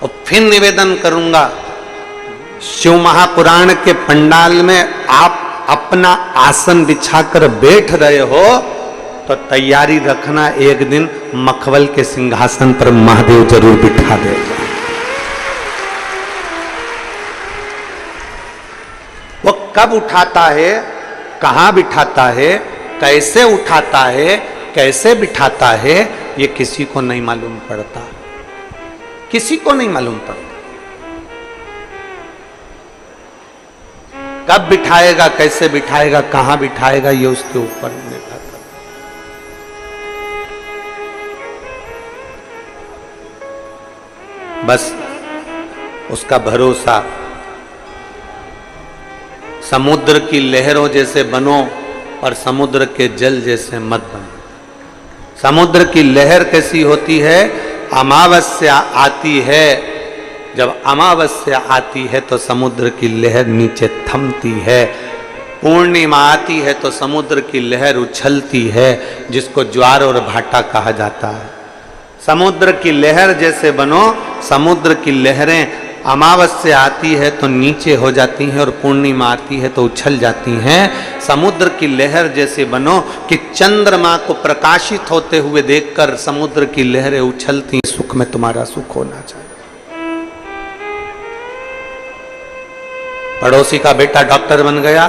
और फिर निवेदन करूंगा, शिव महापुराण के पंडाल में आप अपना आसन बिछाकर बैठ रहे हो तो तैयारी रखना, एक दिन मखवल के सिंहासन पर महादेव जरूर बिठा देगा। वो कब उठाता है, कहां बिठाता है, कैसे उठाता है, कैसे बिठाता है, ये किसी को नहीं मालूम पड़ता, किसी को नहीं मालूम पड़ता। कब बिठाएगा, कैसे बिठाएगा, कहां बिठाएगा, ये उसके ऊपर निर्भर करता। बस उसका भरोसा समुद्र की लहरों जैसे बनो और समुद्र के जल जैसे मत बनो। समुद्र की लहर कैसी होती है, अमावस्या आती है, जब अमावस्या आती है तो समुद्र की लहर नीचे थमती है, पूर्णिमा आती है तो समुद्र की लहर उछलती है, जिसको ज्वार और भाटा कहा जाता है। समुद्र की लहर जैसे बनो, समुद्र की लहरें अमावस्या आती है तो नीचे हो जाती हैं और पूर्णिमा आती है तो उछल जाती हैं। समुद्र की लहर जैसे बनो कि चंद्रमा को प्रकाशित होते हुए देखकर समुद्र की लहरें उछलती, सुख में तुम्हारा सुख होना चाहिए। पड़ोसी का बेटा डॉक्टर बन गया,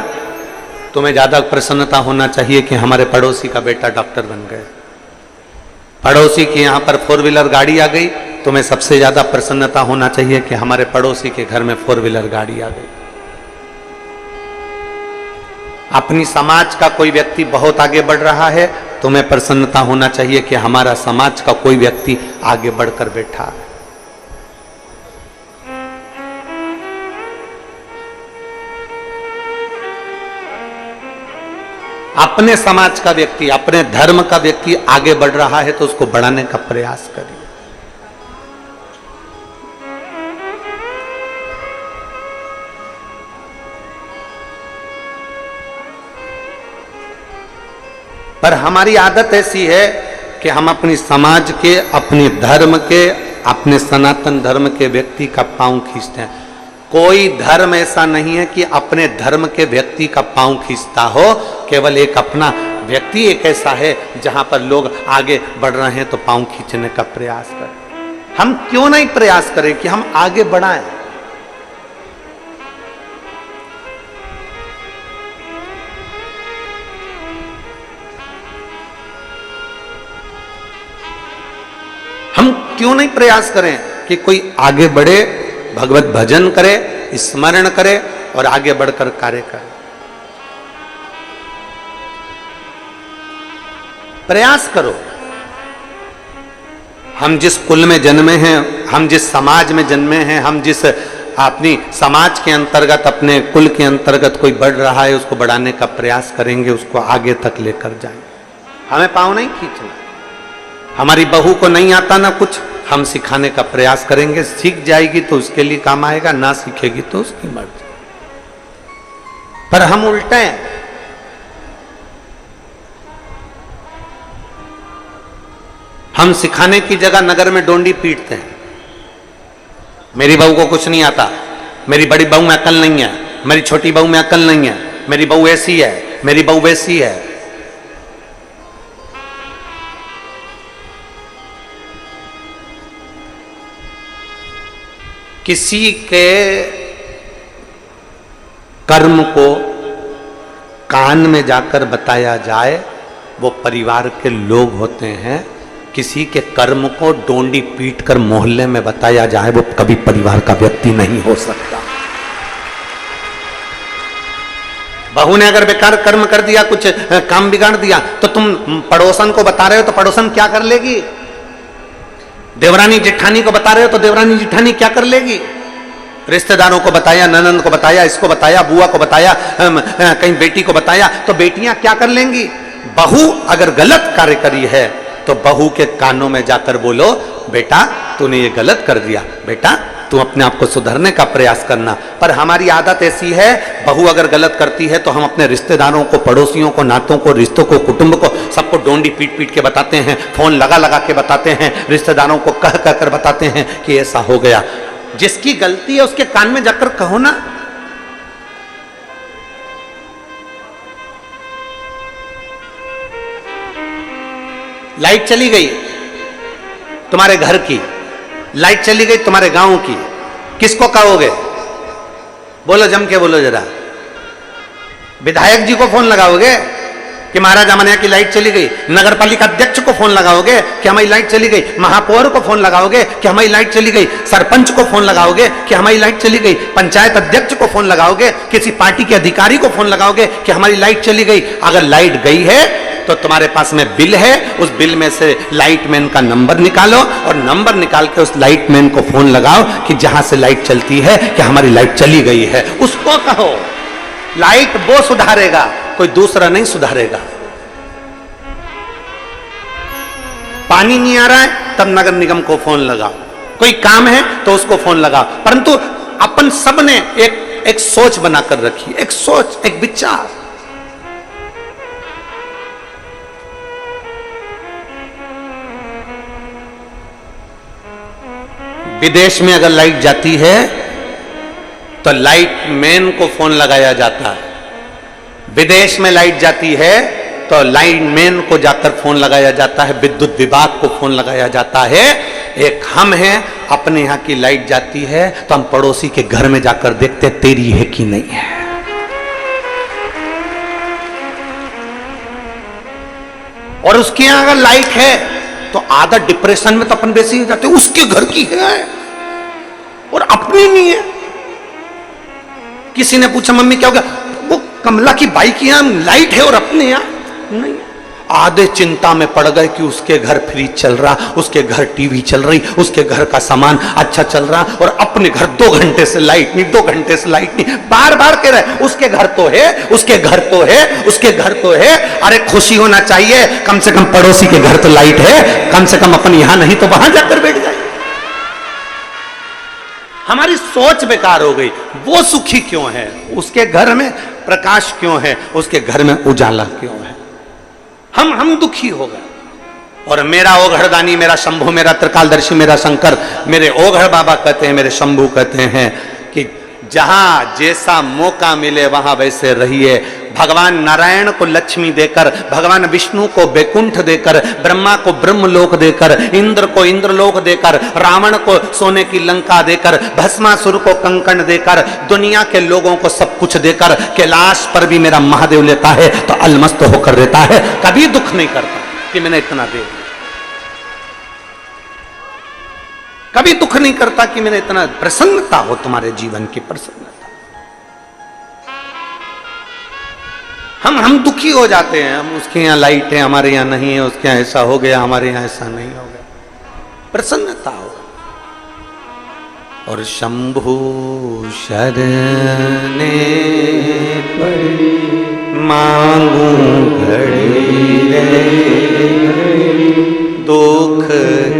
तुम्हें ज्यादा प्रसन्नता होना चाहिए कि हमारे पड़ोसी का बेटा डॉक्टर बन गया। पड़ोसी के यहां पर 4 व्हीलर गाड़ी आ गई, तुम्हें सबसे ज्यादा प्रसन्नता होना चाहिए कि हमारे पड़ोसी के घर में 4 व्हीलर गाड़ी आ गई। अपनी समाज का कोई व्यक्ति बहुत आगे बढ़ रहा है, तुम्हें प्रसन्नता होना चाहिए कि हमारा समाज का कोई व्यक्ति आगे बढ़कर बैठा है। अपने समाज का व्यक्ति, अपने धर्म का व्यक्ति आगे बढ़ रहा है तो उसको बढ़ाने का प्रयास करिए। पर हमारी आदत ऐसी है कि हम अपनी समाज के, अपने धर्म के, अपने सनातन धर्म के व्यक्ति का पांव खींचते हैं। कोई धर्म ऐसा नहीं है कि अपने धर्म के व्यक्ति का पांव खींचता हो, केवल एक अपना व्यक्ति एक ऐसा है जहां पर लोग आगे बढ़ रहे हैं तो पांव खींचने का प्रयास करें। हम क्यों नहीं प्रयास करें कि हम आगे बढ़ाएं? हम क्यों नहीं प्रयास करें कि कोई आगे बढ़े, भगवत भजन करे, स्मरण करे और आगे बढ़कर कार्य करे। प्रयास करो। हम जिस कुल में जन्मे हैं, हम जिस समाज में जन्मे हैं, हम जिस अपनी समाज के अंतर्गत, अपने कुल के अंतर्गत कोई बढ़ रहा है, उसको बढ़ाने का प्रयास करेंगे, उसको आगे तक लेकर जाएंगे। हमें पांव नहीं खींचना। हमारी बहू को नहीं आता ना कुछ, हम सिखाने का प्रयास करेंगे, सीख जाएगी तो उसके लिए काम आएगा, ना सीखेगी तो उसकी मर्जी। पर हम उल्टे हैं। हम सिखाने की जगह नगर में डोंडी पीटते हैं। मेरी बहू को कुछ नहीं आता, मेरी बड़ी बहू में अकल नहीं है, मेरी छोटी बहू में अकल नहीं है, मेरी बहू ऐसी है, मेरी बहू वैसी है। किसी के कर्म को कान में जाकर बताया जाए वो परिवार के लोग होते हैं। किसी के कर्म को डोंडी पीट कर मोहल्ले में बताया जाए वो कभी परिवार का व्यक्ति नहीं हो सकता। बहू ने अगर बेकार कर्म कर दिया, कुछ काम बिगाड़ दिया, तो तुम पड़ोसन को बता रहे हो तो पड़ोसन क्या कर लेगी? देवरानी जिठानी को बता रहे हो तो देवरानी जिठानी क्या कर लेगी? रिश्तेदारों को बताया, ननंद को बताया, इसको बताया, बुआ को बताया, कहीं बेटी को बताया, तो बेटियां क्या कर लेंगी? बहू अगर गलत कार्य करी है तो बहू के कानों में जाकर बोलो, बेटा तूने ये गलत कर दिया, बेटा तू अपने आप को सुधरने का प्रयास करना। पर हमारी आदत ऐसी है, बहू अगर गलत करती है तो हम अपने रिश्तेदारों को, पड़ोसियों को, नातों को, रिश्तों को, कुटुंब को, सबको डोंडी पीट पीट के बताते हैं, फोन लगा लगा के बताते हैं, रिश्तेदारों को कह कह कर बताते हैं कि ऐसा हो गया। जिसकी गलती है उसके कान में जाकर कहो ना। लाइट चली गई तुम्हारे घर की, लाइट चली गई तुम्हारे गांव की, किसको कहोगे? बोलो, जम के बोलो जरा। विधायक जी को फोन लगाओगे कि महाराज हमारे यहाँ की लाइट चली गई? नगर पालिका अध्यक्ष को फोन लगाओगे कि हमारी लाइट चली गई? महापौर को फोन लगाओगे कि हमारी लाइट चली गई? सरपंच को फोन लगाओगे कि हमारी लाइट चली गई? पंचायत अध्यक्ष को फोन लगाओगे? किसी पार्टी के अधिकारी को फोन लगाओगे कि हमारी लाइट चली गई? अगर लाइट गई है तो तुम्हारे पास में बिल है, उस बिल में से लाइटमैन का नंबर निकालो और नंबर निकाल के उस लाइटमैन को फोन लगाओ कि जहां से लाइट चलती है कि हमारी लाइट चली गई है। उसको कहो। लाइट वो सुधारेगा, कोई दूसरा नहीं सुधारेगा। पानी नहीं आ रहा है तब नगर निगम को फोन लगाओ, कोई काम है तो उसको फोन लगाओ। परंतु अपन सब ने एक सोच बनाकर रखी, एक सोच, एक विचार। विदेश में अगर लाइट जाती है तो लाइटमैन को फोन लगाया जाता है। विदेश में लाइट जाती है तो लाइटमैन को जाकर फोन लगाया जाता है, विद्युत विभाग को फोन लगाया जाता है। एक हम हैं, अपने यहां की लाइट जाती है तो हम पड़ोसी के घर में जाकर देखते तेरी है कि नहीं है। और उसके यहां अगर लाइट है तो आधा डिप्रेशन में तो अपन वैसे ही जाते, उसके घर की है और अपनी नहीं है। किसी ने पूछा मम्मी क्या हो गया? वो कमला की बाई की यहां लाइट है और अपने यहां नहीं। आधे चिंता में पड़ गए कि उसके घर फ्रिज चल रहा, उसके घर टीवी चल रही, उसके घर का सामान अच्छा चल रहा और अपने घर 2 घंटे से लाइट नहीं, 2 घंटे से लाइट नहीं। बार बार कह रहे उसके घर तो है, उसके घर तो है, उसके घर तो है। अरे खुशी होना चाहिए, कम से कम पड़ोसी के घर तो लाइट है, कम से कम अपन यहां नहीं तो वहां जाकर बैठ जाए। हमारी सोच बेकार हो गई। वो सुखी क्यों है? उसके घर में प्रकाश क्यों है? उसके घर में उजाला क्यों है? हम दुखी हो गए। और मेरा ओघड़दानी, मेरा शंभू, मेरा त्रिकालदर्शी, मेरा शंकर, मेरे ओघड़ बाबा कहते हैं, मेरे शंभू कहते हैं कि जहां जैसा मौका मिले वहां वैसे रहिए। भगवान नारायण को लक्ष्मी देकर, भगवान विष्णु को बैकुंठ देकर, ब्रह्मा को ब्रह्मलोक देकर, इंद्र को इंद्रलोक देकर, रावण को सोने की लंका देकर, भस्मासुर को कंकण देकर, दुनिया के लोगों को सब कुछ देकर, कैलाश पर भी मेरा महादेव लेता है तो अलमस्त होकर रहता है। कभी दुख नहीं करता कि मैंने इतना दे दिया, कभी दुख नहीं करता कि मैंने इतना। प्रसन्नता हो तुम्हारे जीवन की, प्रसन्नता। हम दुखी हो जाते हैं, हम उसके यहाँ लाइट है हमारे यहाँ नहीं है, उसके यहाँ ऐसा हो गया हमारे यहाँ ऐसा नहीं हो गया। प्रसन्नता हो। और शंभु शरणे पड़ी मांगू घड़ी रे, दुख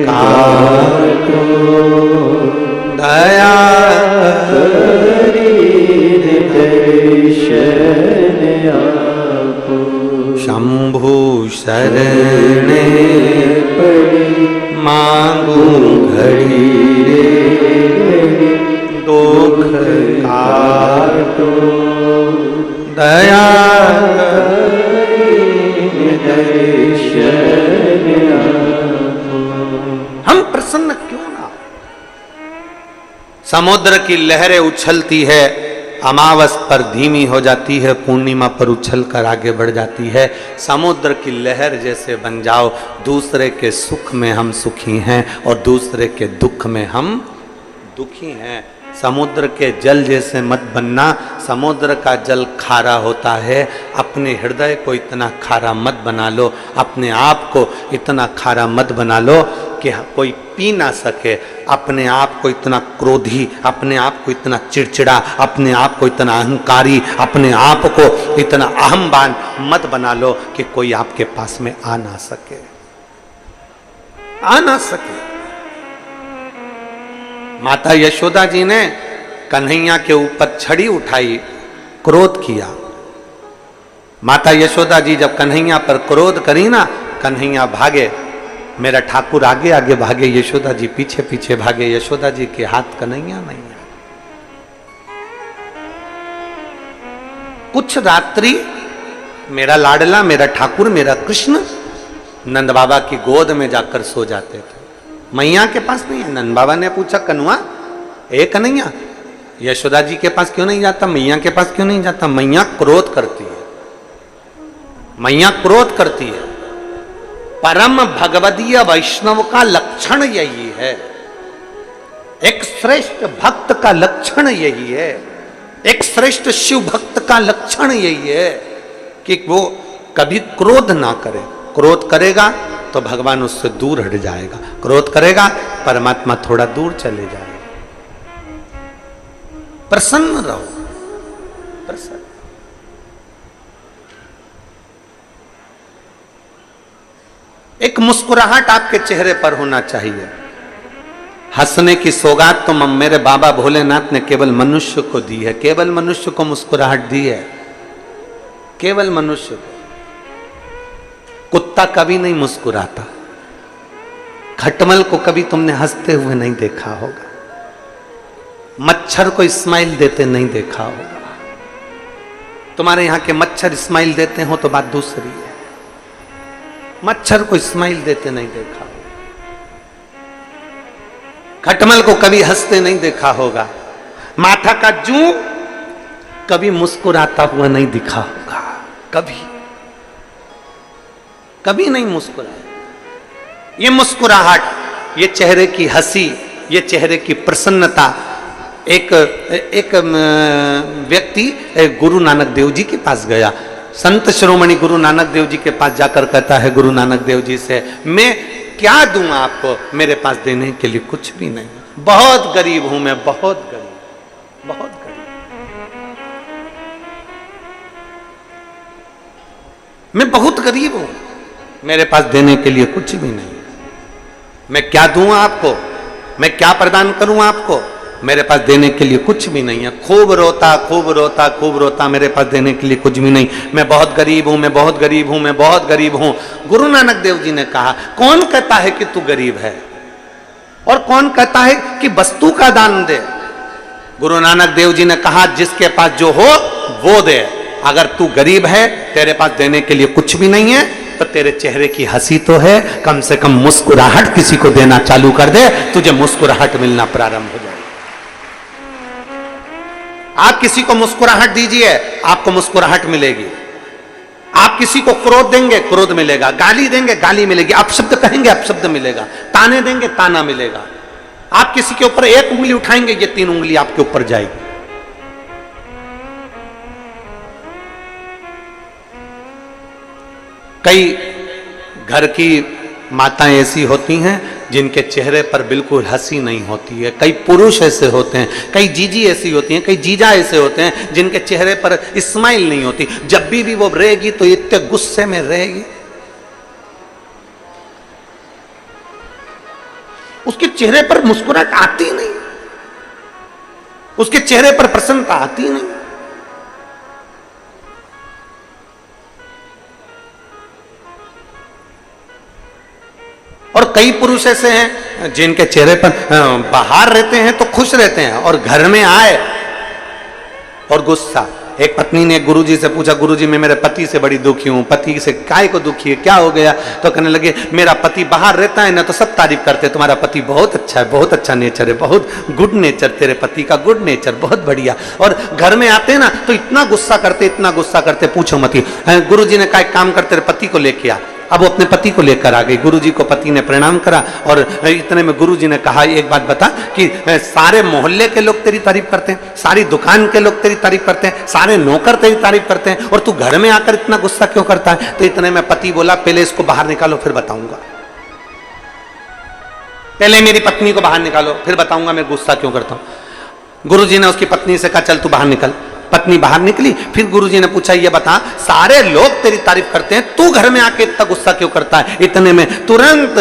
काटो दया शंभु शरणे पड़ी मांगू घड़ी रे, दुख काटो दया हम प्रसन्न क्यों ना? समुद्र की लहरें उछलती है, अमावस पर धीमी हो जाती है, पूर्णिमा पर उछल कर आगे बढ़ जाती है। समुद्र की लहर जैसे बन जाओ। दूसरे के सुख में हम सुखी हैं और दूसरे के दुख में हम दुखी हैं। समुद्र के जल जैसे मत बनना। समुद्र का जल खारा होता है, अपने हृदय को इतना खारा मत बना लो, अपने आप को इतना खारा मत बना लो कि कोई पी ना सके। अपने आप को इतना क्रोधी, अपने आप को इतना चिड़चिड़ा, अपने आप को इतना अहंकारी, अपने आप को इतना अहमवान मत बना लो कि कोई आपके पास में आ ना सके, आ ना सके। माता यशोदा जी ने कन्हैया के ऊपर छड़ी उठाई, क्रोध किया। माता यशोदा जी जब कन्हैया पर क्रोध करी ना, कन्हैया भागे, मेरा ठाकुर आगे आगे भागे, यशोदा जी पीछे पीछे भागे। यशोदा जी के हाथ कन्हैया नहीं है। कुछ रात्रि मेरा लाडला, मेरा ठाकुर, मेरा कृष्ण नंद बाबा की गोद में जाकर सो जाते थे। मैया के पास नहीं है। नंद बाबा ने पूछा, कन्हुआ ए कन्हैया, यशोदा जी के पास क्यों नहीं जाता, मैया के पास क्यों नहीं जाता? मैया क्रोध करती है, मैया क्रोध करती है। परम भगवदीय वैष्णव का लक्षण यही है, एक श्रेष्ठ भक्त का लक्षण यही है, एक श्रेष्ठ शिव भक्त का लक्षण यही है कि वो कभी क्रोध ना करे। क्रोध करेगा तो भगवान उससे दूर हट जाएगा, क्रोध करेगा परमात्मा थोड़ा दूर चले जाएगा। प्रसन्न रहो, प्रसन्न। एक मुस्कुराहट आपके चेहरे पर होना चाहिए। हंसने की सौगात तो मेरे बाबा भोलेनाथ ने केवल मनुष्य को दी है, केवल मनुष्य को मुस्कुराहट दी है, केवल मनुष्य को। कुत्ता कभी नहीं मुस्कुराता, खटमल को कभी तुमने हंसते हुए नहीं देखा होगा, मच्छर को स्माइल देते नहीं देखा होगा। तुम्हारे यहां के मच्छर स्माइल देते हो तो बात दूसरी है, मच्छर को स्माइल देते नहीं देखा। खटमल को कभी हंसते नहीं देखा होगा, माथा का जू कभी मुस्कुराता हुआ नहीं दिखा होगा, कभी कभी नहीं मुस्कुराया। ये मुस्कुराहट, ये चेहरे की हंसी, ये चेहरे की प्रसन्नता। एक व्यक्ति गुरु नानक देव जी के पास गया, संत शिरोमणि गुरु नानक देव जी के पास जाकर कहता है गुरु नानक देव जी से, मैं क्या दूं आपको? मेरे पास देने के लिए कुछ भी नहीं, बहुत गरीब हूं मैं, बहुत गरीब, बहुत गरीब। मैं बहुत गरीब हूं, मेरे पास देने के लिए कुछ भी नहीं। मैं क्या दूं आपको? मैं क्या प्रदान करूं आपको? मेरे पास देने के लिए कुछ भी नहीं है। खूब रोता, खूब रोता, खूब रोता, मेरे पास देने के लिए कुछ भी नहीं, मैं बहुत गरीब हूं, मैं बहुत गरीब हूं, मैं बहुत गरीब हूं। गुरु नानक देव जी ने कहा, कौन कहता है कि तू गरीब है और कौन कहता है कि वस्तु का दान दे? गुरु नानक देव जी ने कहा, जिसके पास जो हो वो दे। अगर तू गरीब है, तेरे पास देने के लिए कुछ भी नहीं है, तो तेरे चेहरे की हंसी तो है, कम से कम मुस्कुराहट किसी को देना चालू कर दे, तुझे मुस्कुराहट मिलना प्रारंभ हो जाए। आप किसी को मुस्कुराहट दीजिए, आपको मुस्कुराहट मिलेगी। आप किसी को क्रोध देंगे, क्रोध मिलेगा। गाली देंगे, गाली मिलेगी। अपशब्द कहेंगे, अपशब्द मिलेगा। ताने देंगे, ताना मिलेगा। आप किसी के ऊपर एक उंगली उठाएंगे, ये 3 उंगली आपके ऊपर जाएगी। कई घर की माताएं ऐसी होती हैं जिनके चेहरे पर बिल्कुल हंसी नहीं होती है। कई पुरुष ऐसे होते हैं, कई जीजी ऐसी होती हैं, कई जीजा ऐसे होते हैं जिनके चेहरे पर स्माइल नहीं होती। जब भी वो रहेगी तो इतने गुस्से में रहेगी, उसके चेहरे पर मुस्कुराहट आती नहीं, उसके चेहरे पर प्रसन्नता आती नहीं। और कई पुरुष ऐसे हैं जिनके चेहरे पर बाहर रहते हैं तो खुश रहते हैं और घर में आए और गुस्सा। एक पत्नी ने गुरुजी से पूछा, गुरुजी मैं मेरे पति से बड़ी दुखी हूं। पति से काय को दुखी है, क्या हो गया? तो कहने लगे, मेरा पति बाहर रहता है ना तो सब तारीफ करते, तुम्हारा पति बहुत अच्छा है, बहुत अच्छा नेचर है, बहुत गुड नेचर, तेरे पति का गुड नेचर बहुत बढ़िया। और घर में आते ना तो इतना गुस्सा करते, इतना गुस्सा करते, पूछो मत ही। गुरुजी ने कहा एक काम कर, तेरे पति को लेके आ। अब वो अपने पति को लेकर आ गई। गुरुजी को पति ने प्रणाम करा और इतने में गुरुजी ने कहा, एक बात बता कि सारे मोहल्ले के लोग तेरी तारीफ करते हैं, सारी दुकान के लोग तेरी तारीफ करते हैं, सारे नौकर तेरी तारीफ करते हैं और तू घर में आकर इतना गुस्सा क्यों करता है? तो इतने में पति बोला, पहले इसको बाहर निकालो फिर बताऊंगा। पहले मेरी पत्नी को बाहर निकालो फिर बताऊंगा मैं गुस्सा क्यों करता हूं। गुरुजी ने उसकी पत्नी से कहा, चल तू बाहर निकल। पत्नी बाहर निकली, फिर गुरुजी ने पूछा ये बता सारे लोग तेरी तारीफ करते हैं, तू घर में आके इतना गुस्सा क्यों करता है? इतने में तुरंत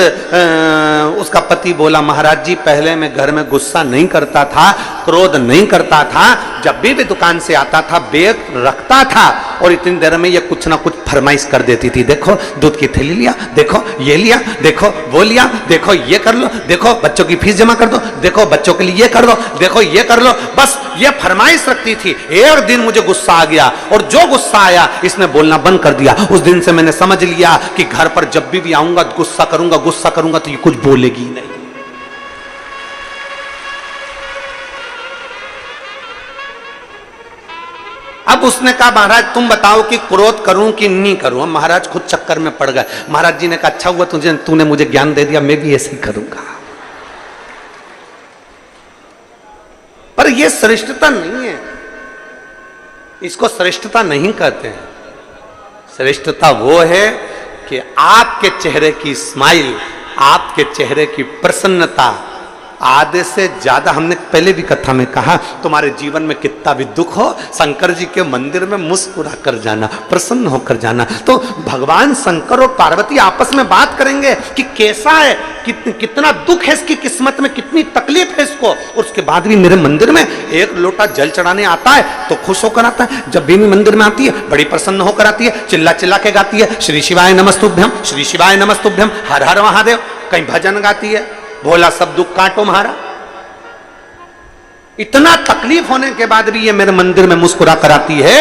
उसका पति बोला महाराज जी पहले मैं घर में गुस्सा नहीं करता था, क्रोध नहीं करता था, जब भी दुकान से आता था बैग रखता था और इतनी देर में ये कुछ ना कुछ फरमाइश कर देती थी, देखो दूध की थैली लिया, देखो ये लिया, देखो वो लिया, देखो ये कर लो, देखो बच्चों की फीस जमा कर दो, देखो बच्चों के लिए ये कर दो, देखो ये कर लो, बस ये फरमाइश रखती थी। एक दिन मुझे गुस्सा आ गया और जो गुस्सा आया इसने बोलना बंद कर दिया। उस दिन से मैंने समझ लिया कि घर पर जब भी आऊंगा गुस्सा करूंगा तो ये कुछ बोलेगी नहीं। अब उसने कहा महाराज तुम बताओ कि क्रोध करूं कि नहीं करूं? महाराज खुद चक्कर में पड़ गए। महाराज जी ने कहा अच्छा हुआ तूने मुझे ज्ञान दे दिया, मैं भी ऐसे ही करूंगा। पर यह श्रेष्ठता नहीं है, इसको श्रेष्ठता नहीं कहते हैं। श्रेष्ठता वो है कि आपके चेहरे की स्माइल, आपके चेहरे की प्रसन्नता आधे से ज्यादा, हमने पहले भी कथा में कहा, तुम्हारे जीवन में कितना भी दुख हो शंकर जी के मंदिर में मुस्कुरा कर जाना, प्रसन्न होकर जाना। तो भगवान शंकर और पार्वती आपस में बात करेंगे कि कैसा है, कितना दुख है इसकी किस्मत में, कितनी तकलीफ है इसको, और उसके बाद भी मेरे मंदिर में एक लोटा जल चढ़ाने आता है तो खुश होकर आता है। जब भी मंदिर में आती है बड़ी प्रसन्न होकर आती है, चिल्ला चिल्ला के गाती है श्री शिवाय नमस्तुभ्यम, श्री शिवाय नमस्तुभ्यम, हर हर महादेव, कहीं भजन गाती है, भोला सब दुख काटो म्हारा। इतना तकलीफ होने के बाद भी ये मेरे मंदिर में मुस्कुरा कर आती है।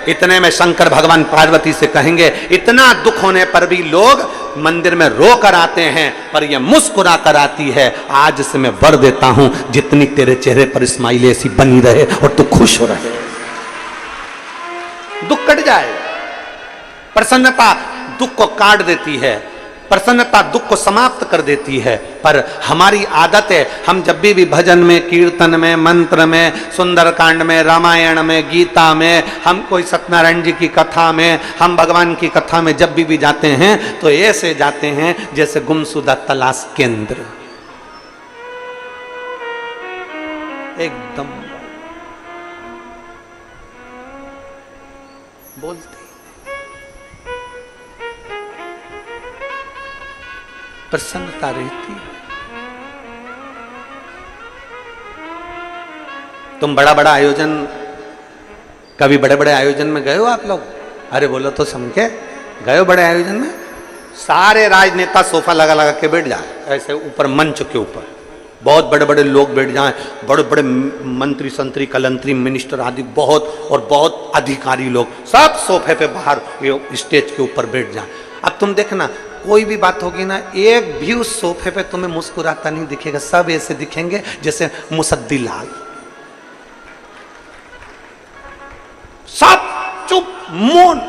इतने में शंकर भगवान पार्वती से कहेंगे इतना दुख होने पर भी लोग मंदिर में रो कर आते हैं पर ये मुस्कुरा कर आती है। आज से मैं वर देता हूं जितनी तेरे चेहरे पर स्माइल ऐसी बनी रहे और तू खुश हो रहे, दुख कट जाए। प्रसन्नता दुख को काट देती है, प्रसन्नता दुख को समाप्त कर देती है। पर हमारी आदत है हम जब भी भजन में, कीर्तन में, मंत्र में, सुंदरकांड में, रामायण में, गीता में, हम कोई सत्यनारायण जी की कथा में, हम भगवान की कथा में जब भी जाते हैं तो ऐसे जाते हैं जैसे गुमशुदा तलाश केंद्र, एकदम बोलते प्रसन्नता रहती है। तुम बड़ा बड़ा आयोजन, कभी बड़े बड़े आयोजन में गए हो आप लोग? अरे बोलो तो समझे, गए हो बड़े आयोजन में? सारे राजनेता सोफा लगा लगा के बैठ जाए ऐसे ऊपर मंच के ऊपर, बहुत बड़े बड़े लोग बैठ जाएं, बड़े बड़े मंत्री संतरी कलंतरी मिनिस्टर आदि बहुत और बहुत अधिकारी लोग सब सोफे पे बाहर स्टेज के ऊपर बैठ जाएं। अब तुम देखना कोई भी बात होगी ना, एक भी उस सोफे पे तुम्हें मुस्कुराता नहीं दिखेगा, सब ऐसे दिखेंगे जैसे मुसद्दी लाल, सब चुप मौन।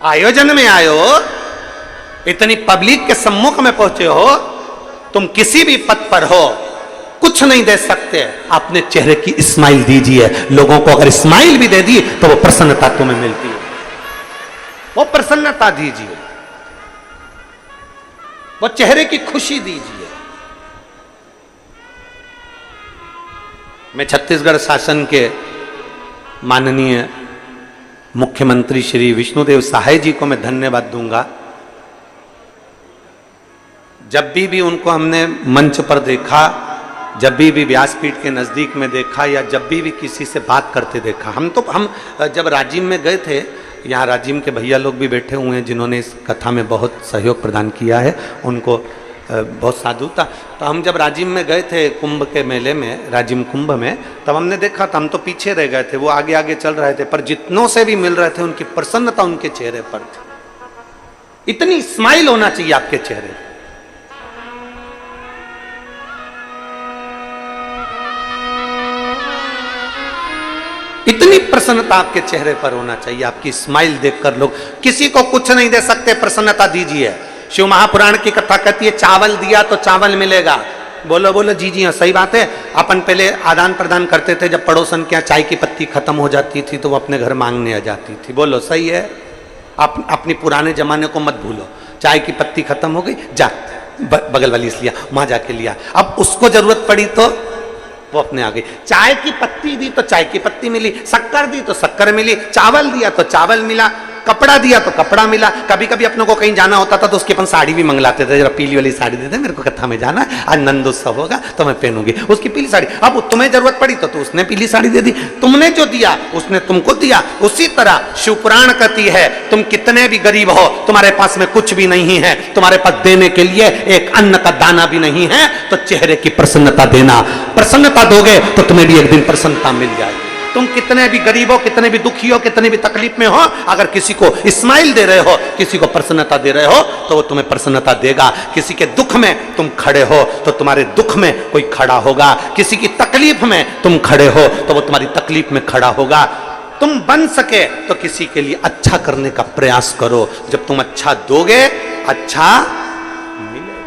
आयोजन में आए हो, इतनी पब्लिक के सम्मुख में पहुंचे हो, तुम किसी भी पद पर हो, कुछ नहीं दे सकते, अपने चेहरे की स्माइल दीजिए। लोगों को अगर स्माइल भी दे दी तो वो प्रसन्नता तुम्हें मिलती है, वो प्रसन्नता दीजिए, वो चेहरे की खुशी दीजिए। मैं छत्तीसगढ़ शासन के माननीय मुख्यमंत्री श्री विष्णुदेव साय जी को मैं धन्यवाद दूंगा। जब भी उनको हमने मंच पर देखा, जब भी व्यासपीठ के नज़दीक में देखा या जब भी किसी से बात करते देखा, हम जब राजिम में गए थे, यहाँ राजिम के भैया लोग भी बैठे हुए हैं जिन्होंने इस कथा में बहुत सहयोग प्रदान किया है, उनको बहुत साधुता। तो हम जब राजिम में गए थे कुंभ के मेले में, राजिम कुंभ में, तब हमने देखा था, हम तो पीछे रह गए थे, वो आगे आगे चल रहे थे, पर जितनों से भी मिल रहे थे उनकी प्रसन्नता उनके चेहरे पर थी। इतनी स्माइल होना चाहिए आपके चेहरे। इतनी प्रसन्नता आपके चेहरे पर होना चाहिए, आपकी स्माइल देखकर लोग, किसी को कुछ नहीं दे सकते, प्रसन्नता दीजिए। शिव महापुराण की कथा कहती है चावल दिया तो चावल मिलेगा। बोलो बोलो जी जी हाँ, सही बात है। अपन पहले आदान प्रदान करते थे, जब पड़ोसन के यहाँ चाय की पत्ती खत्म हो जाती थी तो वो अपने घर मांगने आ जाती थी। बोलो सही है, अपनी पुराने जमाने को मत भूलो। चाय की पत्ती खत्म हो गई, जा बगल वाली इसलिए वहां जाके लिया। अब उसको जरूरत पड़ी तो वो अपने आ गई। चाय की पत्ती दी तो चाय की पत्ती मिली, शक्कर दी तो शक्कर मिली, चावल दिया तो चावल मिला, कपड़ा दिया तो कपड़ा मिला। कभी कभी अपनों को कहीं जाना होता था तो उसके अपन साड़ी भी मंगलाते थे, जरा पीली वाली साड़ी दे दे, मेरे को कथा में जाना, आज नंद उत्सव होगा तो मैं पहनूंगी उसकी पीली साड़ी। अब तुम्हें जरूरत पड़ी तो उसने पीली साड़ी दे दी, तुमने जो दिया उसने तुमको दिया। उसी तरह शिवपुराण कहती है तुम कितने भी गरीब हो, तुम्हारे पास में कुछ भी नहीं है, तुम्हारे पास देने के लिए एक अन्न का दाना भी नहीं है, तो चेहरे की प्रसन्नता देना। प्रसन्नता दोगे तो तुम्हें भी एक दिन प्रसन्नता मिल जाएगी। तुम कितने भी गरीब हो, कितने भी दुखी हो, कितने भी तकलीफ में हो, अगर किसी को स्माइल दे रहे हो, किसी को प्रसन्नता दे रहे हो, तो वो तुम्हें प्रसन्नता देगा। किसी के दुख में तुम खड़े हो तो तुम्हारे दुख में कोई खड़ा होगा, किसी की तकलीफ में तुम खड़े हो तो वो तुम्हारी तकलीफ में खड़ा होगा। तुम बन सके तो किसी के लिए अच्छा करने का प्रयास करो। जब तुम अच्छा दोगे, अच्छा मिलेगा।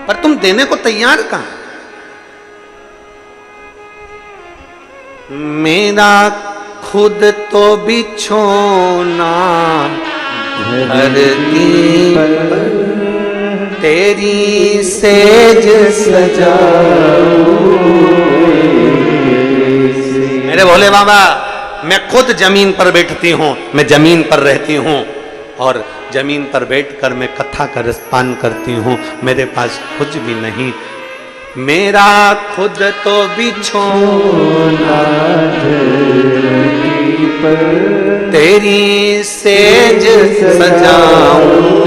पर तुम देने को तैयार कहां? मेरा खुद तो बिछोना धरती पर, तेरी सेज सजाऊं। मेरे भोले बाबा, मैं खुद जमीन पर बैठती हूं, मैं जमीन पर रहती हूं और जमीन पर बैठकर मैं कथा का रसपान करती हूं। मेरे पास कुछ भी नहीं, मेरा खुद तो बिछोना धरती पर, तेरी सेज सजाऊं।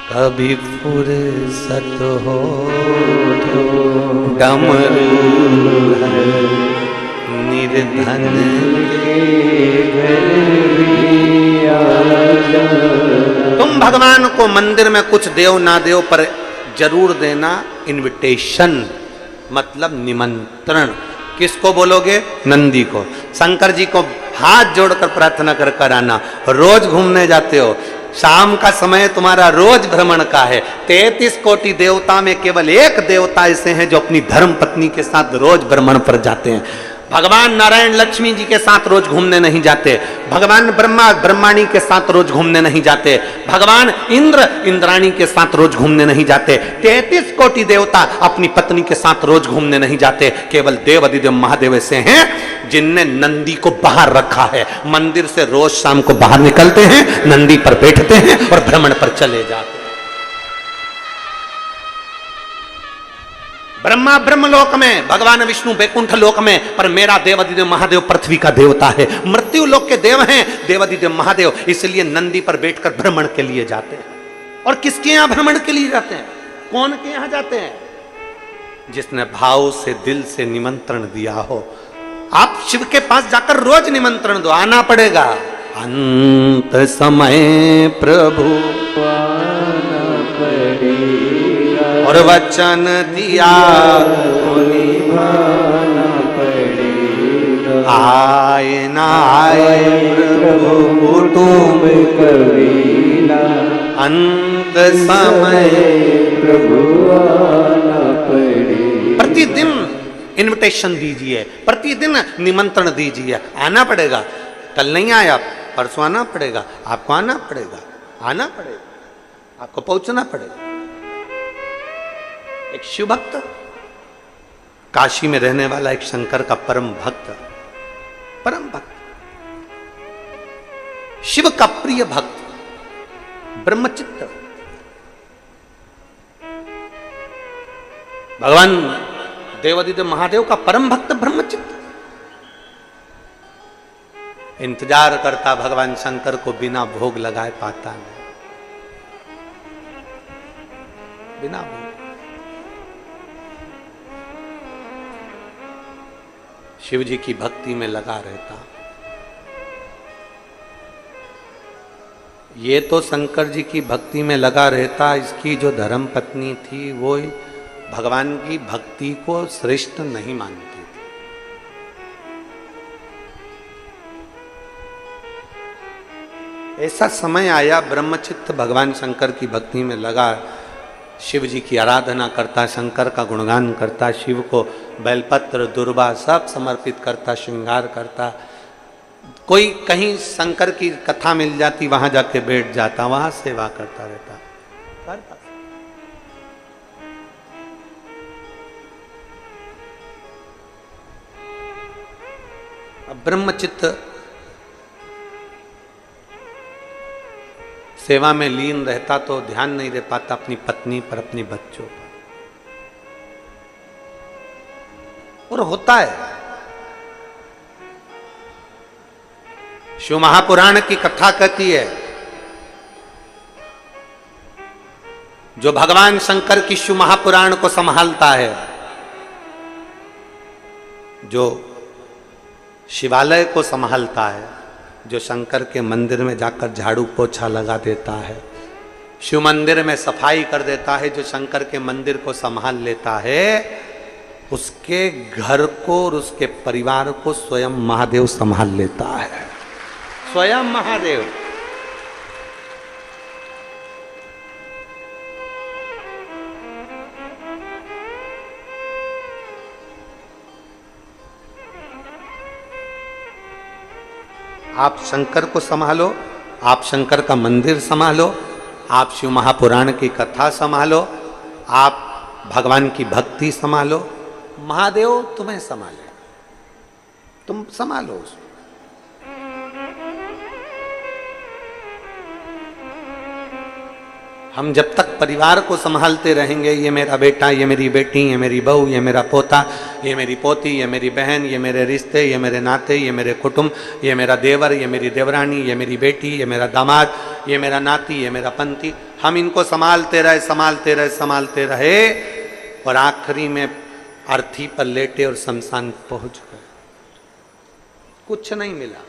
कभी फुर्सत हो तो डमरू निर्धन के घर भी आ जा। तुम भगवान को मंदिर में कुछ देव ना देव पर जरूर देना इनविटेशन, मतलब निमंत्रण। किसको बोलोगे? नंदी को। शंकर जी को हाथ जोड़कर प्रार्थना कर कर आना। रोज घूमने जाते हो, शाम का समय तुम्हारा रोज भ्रमण का है। 33 कोटि देवता में केवल एक देवता ऐसे हैं जो अपनी धर्म पत्नी के साथ रोज भ्रमण पर जाते हैं। भगवान नारायण लक्ष्मी जी के साथ रोज घूमने नहीं जाते, भगवान ब्रह्मा ब्रह्माणी के साथ रोज घूमने नहीं जाते, भगवान इंद्र इंद्राणी के साथ रोज घूमने नहीं जाते, 33 कोटि देवता अपनी पत्नी के साथ रोज घूमने नहीं जाते। केवल देव अधिदेव महादेव ऐसे हैं जिनने नंदी को बाहर रखा है। मंदिर से रोज शाम को बाहर निकलते हैं, नंदी पर बैठते हैं और भ्रमण पर चले जाते हैं। ब्रह्मा ब्रह्मलोक में, भगवान विष्णु बैकुंठ लोक में, पर मेरा देवादिदेव महादेव पृथ्वी का देवता है। मृत्यु लोक के देव हैं देवादिदेव महादेव, इसलिए नंदी पर बैठकर भ्रमण के लिए जाते हैं। और किसके यहां भ्रमण के लिए जाते हैं? कौन के यहां जाते हैं? जिसने भाव से दिल से निमंत्रण दिया हो। आप शिव के पास जाकर रोज निमंत्रण दो, आना पड़ेगा। अंत समय प्रभु और वचन दिया निभाना पड़ेगा। आए ना आए प्रभु कुटुंब कबीला, अंत समय प्रभु आना पड़ेगा। प्रतिदिन इनविटेशन दीजिए, प्रतिदिन निमंत्रण दीजिए, आना पड़ेगा। कल नहीं आया, परसों आना पड़ेगा, आपको आना पड़ेगा, आना पड़ेगा, आपको पहुंचना पड़ेगा। एक शिव भक्त, काशी में रहने वाला एक शंकर का परम भक्त, शिव का प्रिय भक्त, ब्रह्मचित्त। भगवान देवादिदेव महादेव का परम भक्त ब्रह्मचित्त इंतजार करता भगवान शंकर को बिना भोग लगाए पाता नहीं, बिना भोग। शिव जी की भक्ति में लगा रहता। ये तो शंकर जी की भक्ति में लगा रहता, इसकी जो धर्म पत्नी थी वो भगवान की भक्ति को श्रेष्ठ नहीं मानती थी। ऐसा समय आया, ब्रह्मचित्त भगवान शंकर की भक्ति में लगा, शिव जी की आराधना करता, शंकर का गुणगान करता, शिव को बेलपत्र दुर्वा सब समर्पित करता, श्रृंगार करता। कोई कहीं शंकर की कथा मिल जाती, वहां जाके बैठ जाता, वहां सेवा करता रहता। करता। अब ब्रह्मचित्त सेवा में लीन रहता तो ध्यान नहीं रह पाता अपनी पत्नी पर, अपनी बच्चों पर। और होता है। शिव महापुराण की कथा कहती है, जो भगवान शंकर की शिव महापुराण को संभालता है, जो शिवालय को संभालता है, जो शंकर के मंदिर में जाकर झाड़ू पोछा लगा देता है, शिव मंदिर में सफाई कर देता है, जो शंकर के मंदिर को संभाल लेता है, उसके घर को और उसके परिवार को स्वयं महादेव संभाल लेता है। स्वयं महादेव। आप शंकर को संभालो, आप शंकर का मंदिर संभालो, आप शिव महापुराण की कथा संभालो, आप भगवान की भक्ति संभालो, महादेव तुम्हें संभाले, तुम संभालो उसको। हम जब तक परिवार को संभालते रहेंगे, ये मेरा बेटा, ये मेरी बेटी, ये मेरी बहू, ये मेरा पोता, ये मेरी पोती, ये मेरी बहन, ये मेरे रिश्ते, ये मेरे नाते, ये मेरे कुटुंब, ये मेरा देवर, ये मेरी देवरानी, ये मेरी बेटी, ये मेरा दामाद, ये मेरा नाती, ये मेरा पंती, हम इनको संभालते रहे, संभालते रहे, संभालते रहे, और आखिरी में अर्थी पर लेटे और शमशान पहुंच गए, कुछ नहीं मिला।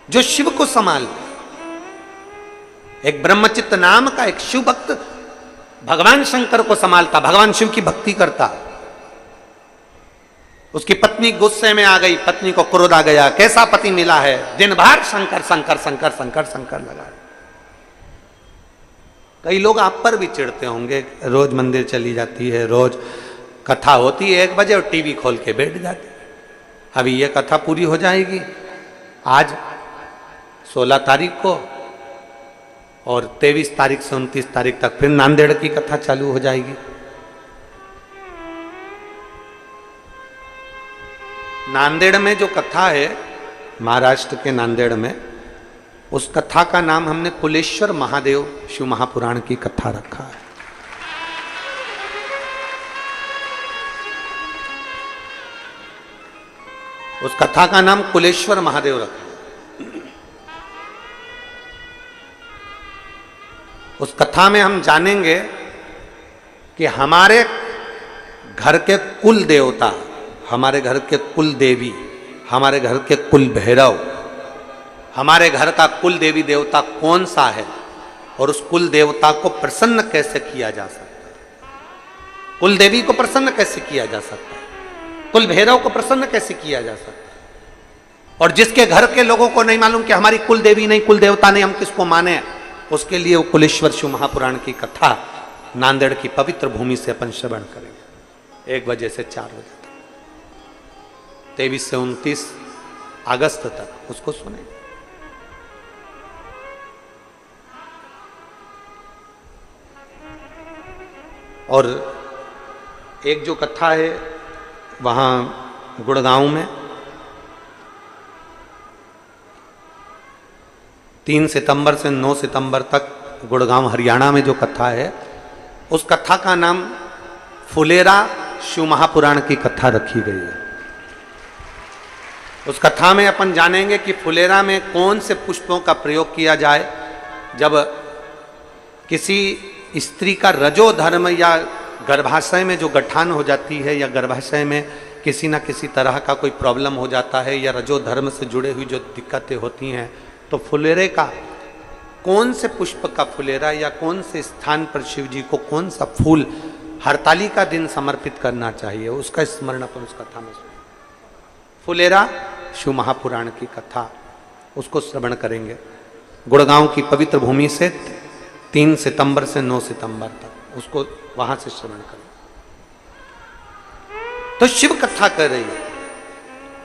जो शिव को संभाल, एक ब्रह्मचित्त नाम का एक शिव भक्त भगवान शंकर को संभालता, भगवान शिव की भक्ति करता। उसकी पत्नी गुस्से में आ गई, पत्नी को क्रोध आ गया, कैसा पति मिला है, दिन भर शंकर शंकर शंकर शंकर शंकर लगा। कई लोग आप पर भी चिढ़ते होंगे, रोज मंदिर चली जाती है, रोज कथा होती है 1 बजे और टीवी खोल के बैठ जाती है। अभी ये कथा पूरी हो जाएगी आज 16 तारीख को, और 23 तारीख से 29 तारीख तक फिर नांदेड़ की कथा चालू हो जाएगी। नांदेड़ में जो कथा है, महाराष्ट्र के नांदेड़ में, उस कथा का नाम हमने कुलेश्वर महादेव शिव महापुराण की कथा रखा है। उस कथा का नाम कुलेश्वर महादेव रखा। उस कथा में हम जानेंगे कि हमारे घर के कुल देवता, हमारे घर के कुल देवी, हमारे घर के कुल भैरव, हमारे घर का कुल देवी देवता कौन सा है, और उस कुल देवता को प्रसन्न कैसे किया जा सकता है, कुल देवी को प्रसन्न कैसे किया जा सकता है, कुल भैरव को प्रसन्न कैसे किया जा सकता है। और जिसके घर के लोगों को नहीं मालूम कि हमारी कुल देवी नहीं, कुल देवता नहीं, हम किसको माने, उसके लिए वो कुलेश्वर शिव महापुराण की कथा नांदेड़ की पवित्र भूमि से अपन श्रवण करेंगे 1 बजे से 4 बजे तक, 23 से 29 अगस्त तक उसको सुने। और एक जो कथा है वहां गुड़गांव में 3 सितंबर से 9 सितंबर तक गुड़गांव हरियाणा में जो कथा है, उस कथा का नाम फुलेरा शिव महापुराण की कथा रखी गई है। उस कथा में अपन जानेंगे कि फुलेरा में कौन से पुष्पों का प्रयोग किया जाए जब किसी स्त्री का रजो धर्म या गर्भाशय में जो गठान हो जाती है, या गर्भाशय में किसी न किसी तरह का कोई प्रॉब्लम हो जाता है, या रजो धर्म से जुड़े हुई जो दिक्कतें होती हैं, तो फुलेरे का कौन से पुष्प का फुलेरा या कौन से स्थान पर शिव जी को कौन सा फूल हरताली का दिन समर्पित करना चाहिए, उसका स्मरण अपन उस कथा में सुने। फुलेरा शिव महापुराण की कथा, उसको श्रवण करेंगे गुड़गांव की पवित्र भूमि से 3 सितंबर से 9 सितंबर तक, उसको वहां से श्रवण करें। तो शिव कथा कर रही है।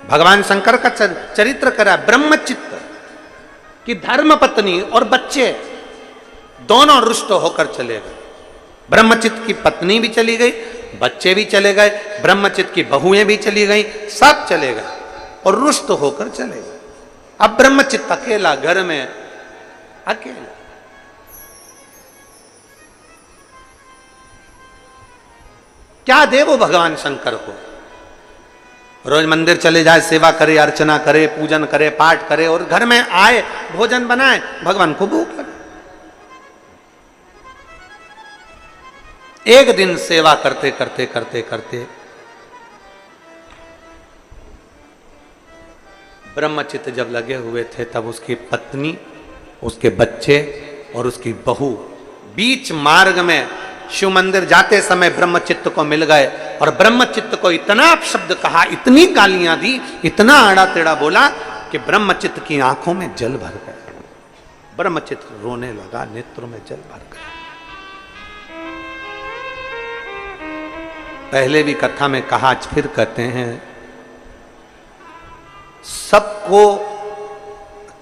भगवान शंकर का चरित्र करा ब्रह्मचित्त कि धर्म पत्नी और बच्चे दोनों रुष्ट होकर चले गए। ब्रह्मचित्त की पत्नी भी चली गई, बच्चे भी चले गए, ब्रह्मचित्त की बहुएं भी चली गई, सब चले गए और रुष्ट होकर चले गए। अब ब्रह्मचित्त अकेला घर में, अकेला। क्या दे वो भगवान शंकर को? रोज मंदिर चले जाए, सेवा करे, अर्चना करे, पूजन करे, पाठ करे और घर में आए, भोजन बनाए, भगवान को भूख लगे। एक दिन सेवा करते करते करते करते ब्रह्मचित्त जब लगे हुए थे, तब उसकी पत्नी, उसके बच्चे और उसकी बहू बीच मार्ग में शिव मंदिर जाते समय ब्रह्मचित्त को मिल गए और ब्रह्मचित्त को इतना अपशब्द कहा, इतनी गालियां दी, इतना आड़ा टेढ़ा बोला कि ब्रह्मचित्त की आंखों में जल भर गया। ब्रह्मचित्त रोने लगा, नेत्रों में जल भर गया। पहले भी कथा में कहा, आज फिर कहते हैं, सबको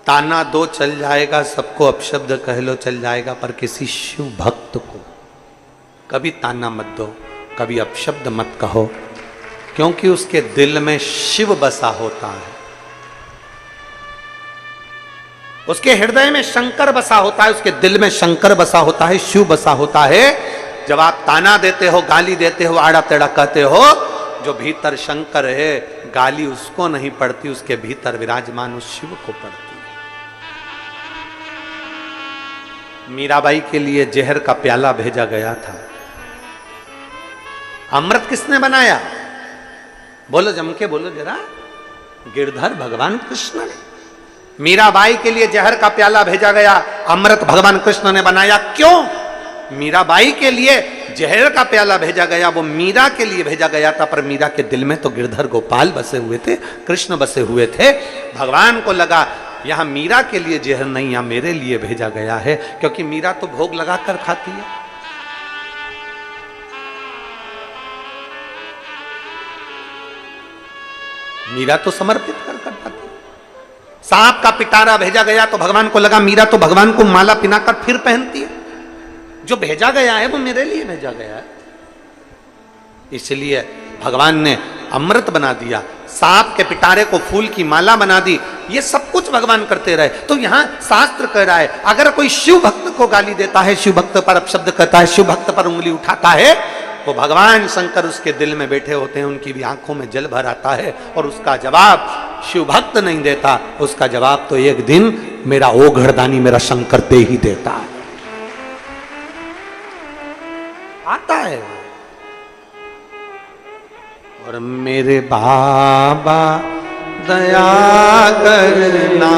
ताना दो चल जाएगा, सबको अपशब्द कह लो चल जाएगा, पर किसी शिव भक्त को कभी ताना मत दो, कभी अपशब्द मत कहो, क्योंकि उसके दिल में शिव बसा होता है, उसके हृदय में शंकर बसा होता है, उसके दिल में शंकर बसा होता है, शिव बसा होता है। जब आप ताना देते हो, गाली देते हो, आड़ा टेढ़ा कहते हो, जो भीतर शंकर है, गाली उसको नहीं पड़ती, उसके भीतर विराजमान उस शिव को पड़ती है। मीराबाई के लिए जहर का प्याला भेजा गया था। अमृत किसने बनाया? बोलो, जम के बोलो जरा। गिरधर भगवान कृष्ण ने। मीराबाई के लिए जहर का प्याला भेजा गया, अमृत भगवान कृष्ण ने बनाया। क्यों? मीराबाई के लिए जहर का प्याला भेजा गया, वो मीरा के लिए भेजा गया था, पर मीरा के दिल में तो गिरधर गोपाल बसे हुए थे, कृष्ण बसे हुए थे। भगवान को लगा यहां मीरा के लिए जहर नहीं, यहां मेरे लिए भेजा गया है, क्योंकि मीरा तो भोग लगा कर खाती है। मीरा तो समर्पित कर खाती है। सांप का पिटारा भेजा गया तो भगवान को लगा मीरा तो भगवान को माला पिनाकर फिर पहनती है, जो भेजा गया है वो मेरे लिए भेजा गया है। इसलिए भगवान ने अमृत बना दिया, सांप के पिटारे को फूल की माला बना दी। ये सब कुछ भगवान करते रहे। तो यहां शास्त्र कह रहा है, अगर कोई शिव भक्त को गाली देता है, शिव भक्त पर अपशब्द कहता है, शिव भक्त पर उंगली उठाता है, तो भगवान शंकर उसके दिल में बैठे होते हैं, उनकी भी आंखों में जल भर आता है और उसका जवाब शिव भक्त नहीं देता, उसका जवाब तो एक दिन मेरा ओघड़दानी, मेरा शंकर दे ही देता है। आता है। और मेरे बाबा दया करना,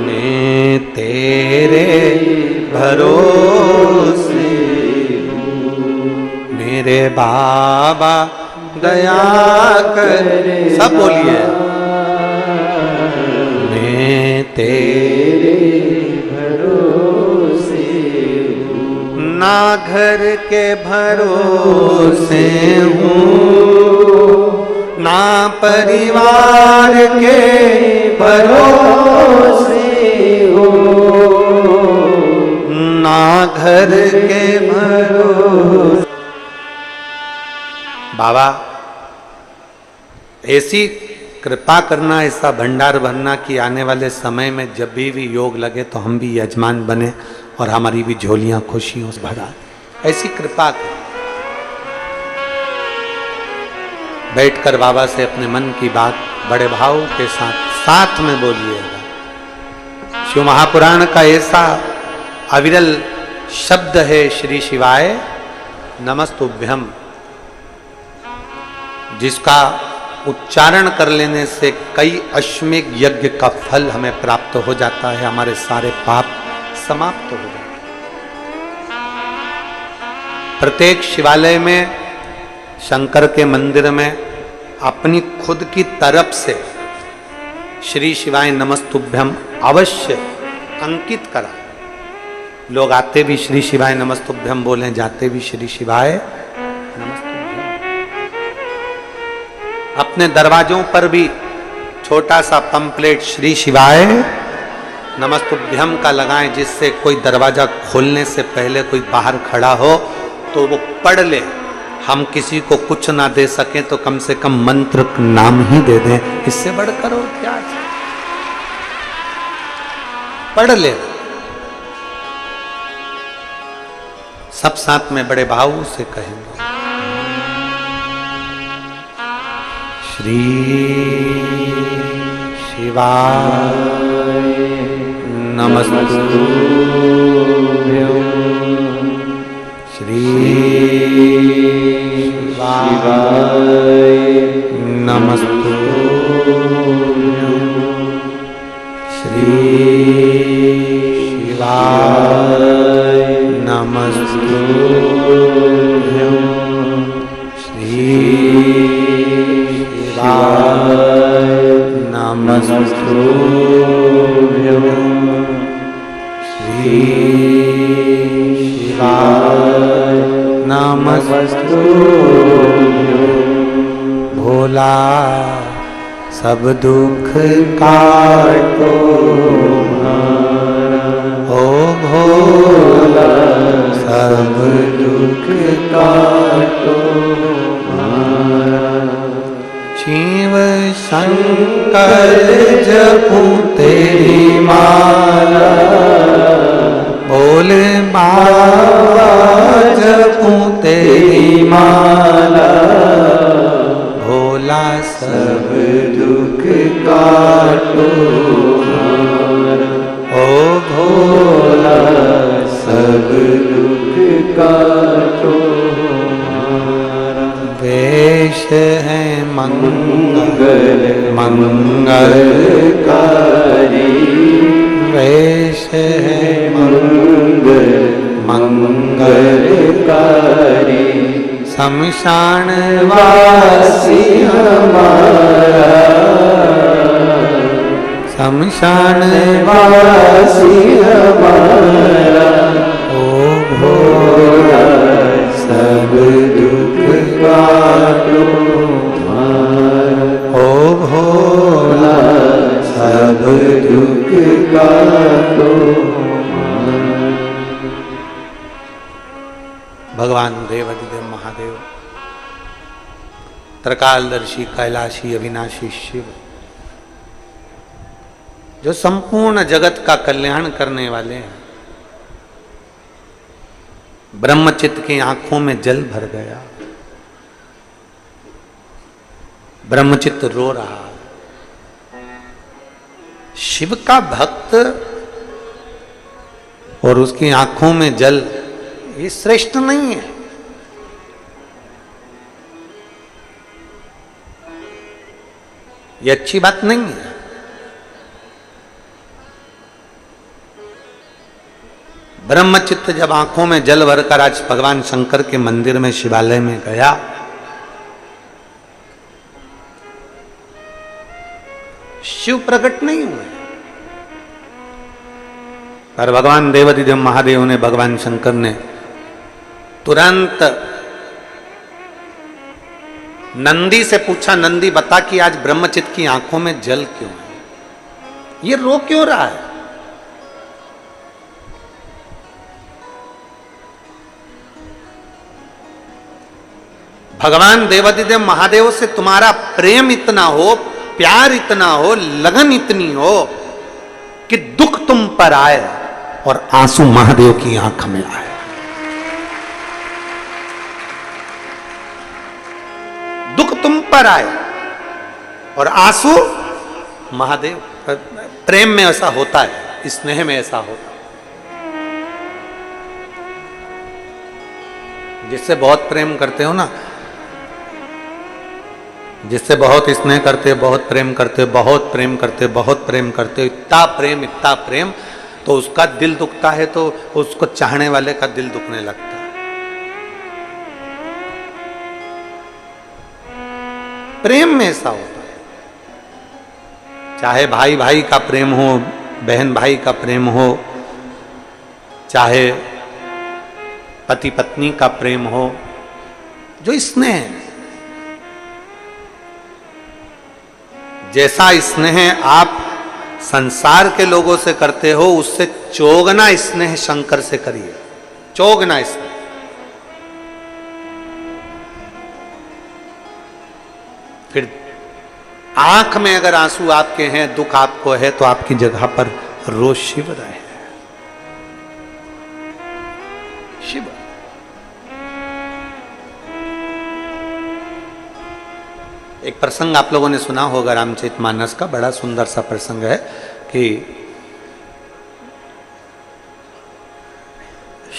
मैं तेरे भरोसे हूँ, मेरे बाबा दया कर। सब बोलिए, मैं तेरे ना घर के भरोसे हूँ, ना परिवार के भरोसे हूँ, ना घर के भरोसे। बाबा ऐसी कृपा करना, ऐसा भंडार भरना कि आने वाले समय में जब भी योग लगे तो हम भी यजमान बने और हमारी भी झोलियां खुशियों से भरा। ऐसी कृपा कर। बैठकर बाबा से अपने मन की बात बड़े भाव के साथ में बोलिएगा। शिव महापुराण का ऐसा अविरल शब्द है, श्री शिवाय नमस्तुभ्यम, जिसका उच्चारण कर लेने से कई अश्वमेध यज्ञ का फल हमें प्राप्त हो जाता है, हमारे सारे पाप समाप्त हो जाते। प्रत्येक शिवालय में, शंकर के मंदिर में अपनी खुद की तरफ से श्री शिवाय नमस्तुभ्यम अवश्य अंकित करा। लोग आते भी श्री शिवाय नमस्तुभ्यम बोलें, जाते भी श्री शिवाय नमस्तुभ्यम। अपने दरवाजों पर भी छोटा सा पंपलेट श्री शिवाय नमस्तुभ्यम का लगाएं, जिससे कोई दरवाजा खोलने से पहले कोई बाहर खड़ा हो तो वो पढ़ ले। हम किसी को कुछ ना दे सकें तो कम से कम मंत्र नाम ही दे दें, इससे बढ़कर और क्या है? पढ़ ले। सब साथ में बड़े भाव से कहेंगे, श्री शिवाय नमस्तुभ्यं, श्री शिवाय नमस्तुभ्यं, श्री शिवाय नमस्तुभ्यं, श्री शिवाय नमस्तुभ्यं, श्री शिवाय नमस्तुभ्यं। भोला सब दुख काटो ओ भोला सब दुख काटो, शिव शंकर जपूं तेरी माला, भोले बाबा जपूं तेरी माला, भोला सब दुख काटो ओ भोला सब दुख काटो। वेश है मंगल मंगलकारी, वेश है मंगल मंगलकारी, शमशान वासी हमारा, शमशान वासी हमारा, ओ भोला सब दुख काटो हमारा, ओ भोला सब दुख काटो हमारा। भगवान देवाधिदेव महादेव, त्रिकालदर्शी कैलाशी अविनाशी शिव, जो संपूर्ण जगत का कल्याण करने वाले हैं, ब्रह्मचित्त की आंखों में जल भर गया, ब्रह्मचित्त रो रहा। शिव का भक्त और उसकी आंखों में जल, ये श्रेष्ठ नहीं है। ये अच्छी बात नहीं है। ब्रह्मचित्त जब आंखों में जल भरकर आज भगवान शंकर के मंदिर में शिवालय में गया, शिव प्रकट नहीं हुए, पर भगवान देवाधिदेव महादेव ने, भगवान शंकर ने तुरंत नंदी से पूछा, नंदी बता कि आज ब्रह्मचित्त की आंखों में जल क्यों है, ये रो क्यों रहा है? भगवान देवाधिदेव महादेव से तुम्हारा प्रेम इतना हो, प्यार इतना हो, लगन इतनी हो कि दुख तुम पर आए और आंसू महादेव की आंख में आए। दुख तुम पर आए और आंसू महादेव। प्रेम में ऐसा होता है, स्नेह में ऐसा होता है। जिससे बहुत प्रेम करते हो ना, जिससे बहुत स्नेह करते हो, बहुत प्रेम करते हो, बहुत प्रेम करते हो, बहुत प्रेम करते हो, इतना प्रेम, तो उसका दिल दुखता है तो उसको चाहने वाले का दिल दुखने लगता है। प्रेम में ऐसा होता है, चाहे भाई भाई का प्रेम हो, बहन भाई का प्रेम हो, चाहे पति पत्नी का प्रेम हो, जो स्नेह है जैसा स्नेह आप संसार के लोगों से करते हो, उससे चौगुना स्नेह शंकर से करिए, चौगुना स्नेह। फिर आंख में अगर आंसू आपके हैं, दुख आपको है, तो आपकी जगह पर रोज शिव रहे, शिव। एक प्रसंग आप लोगों ने सुना होगा रामचरितमानस का, बड़ा सुंदर सा प्रसंग है कि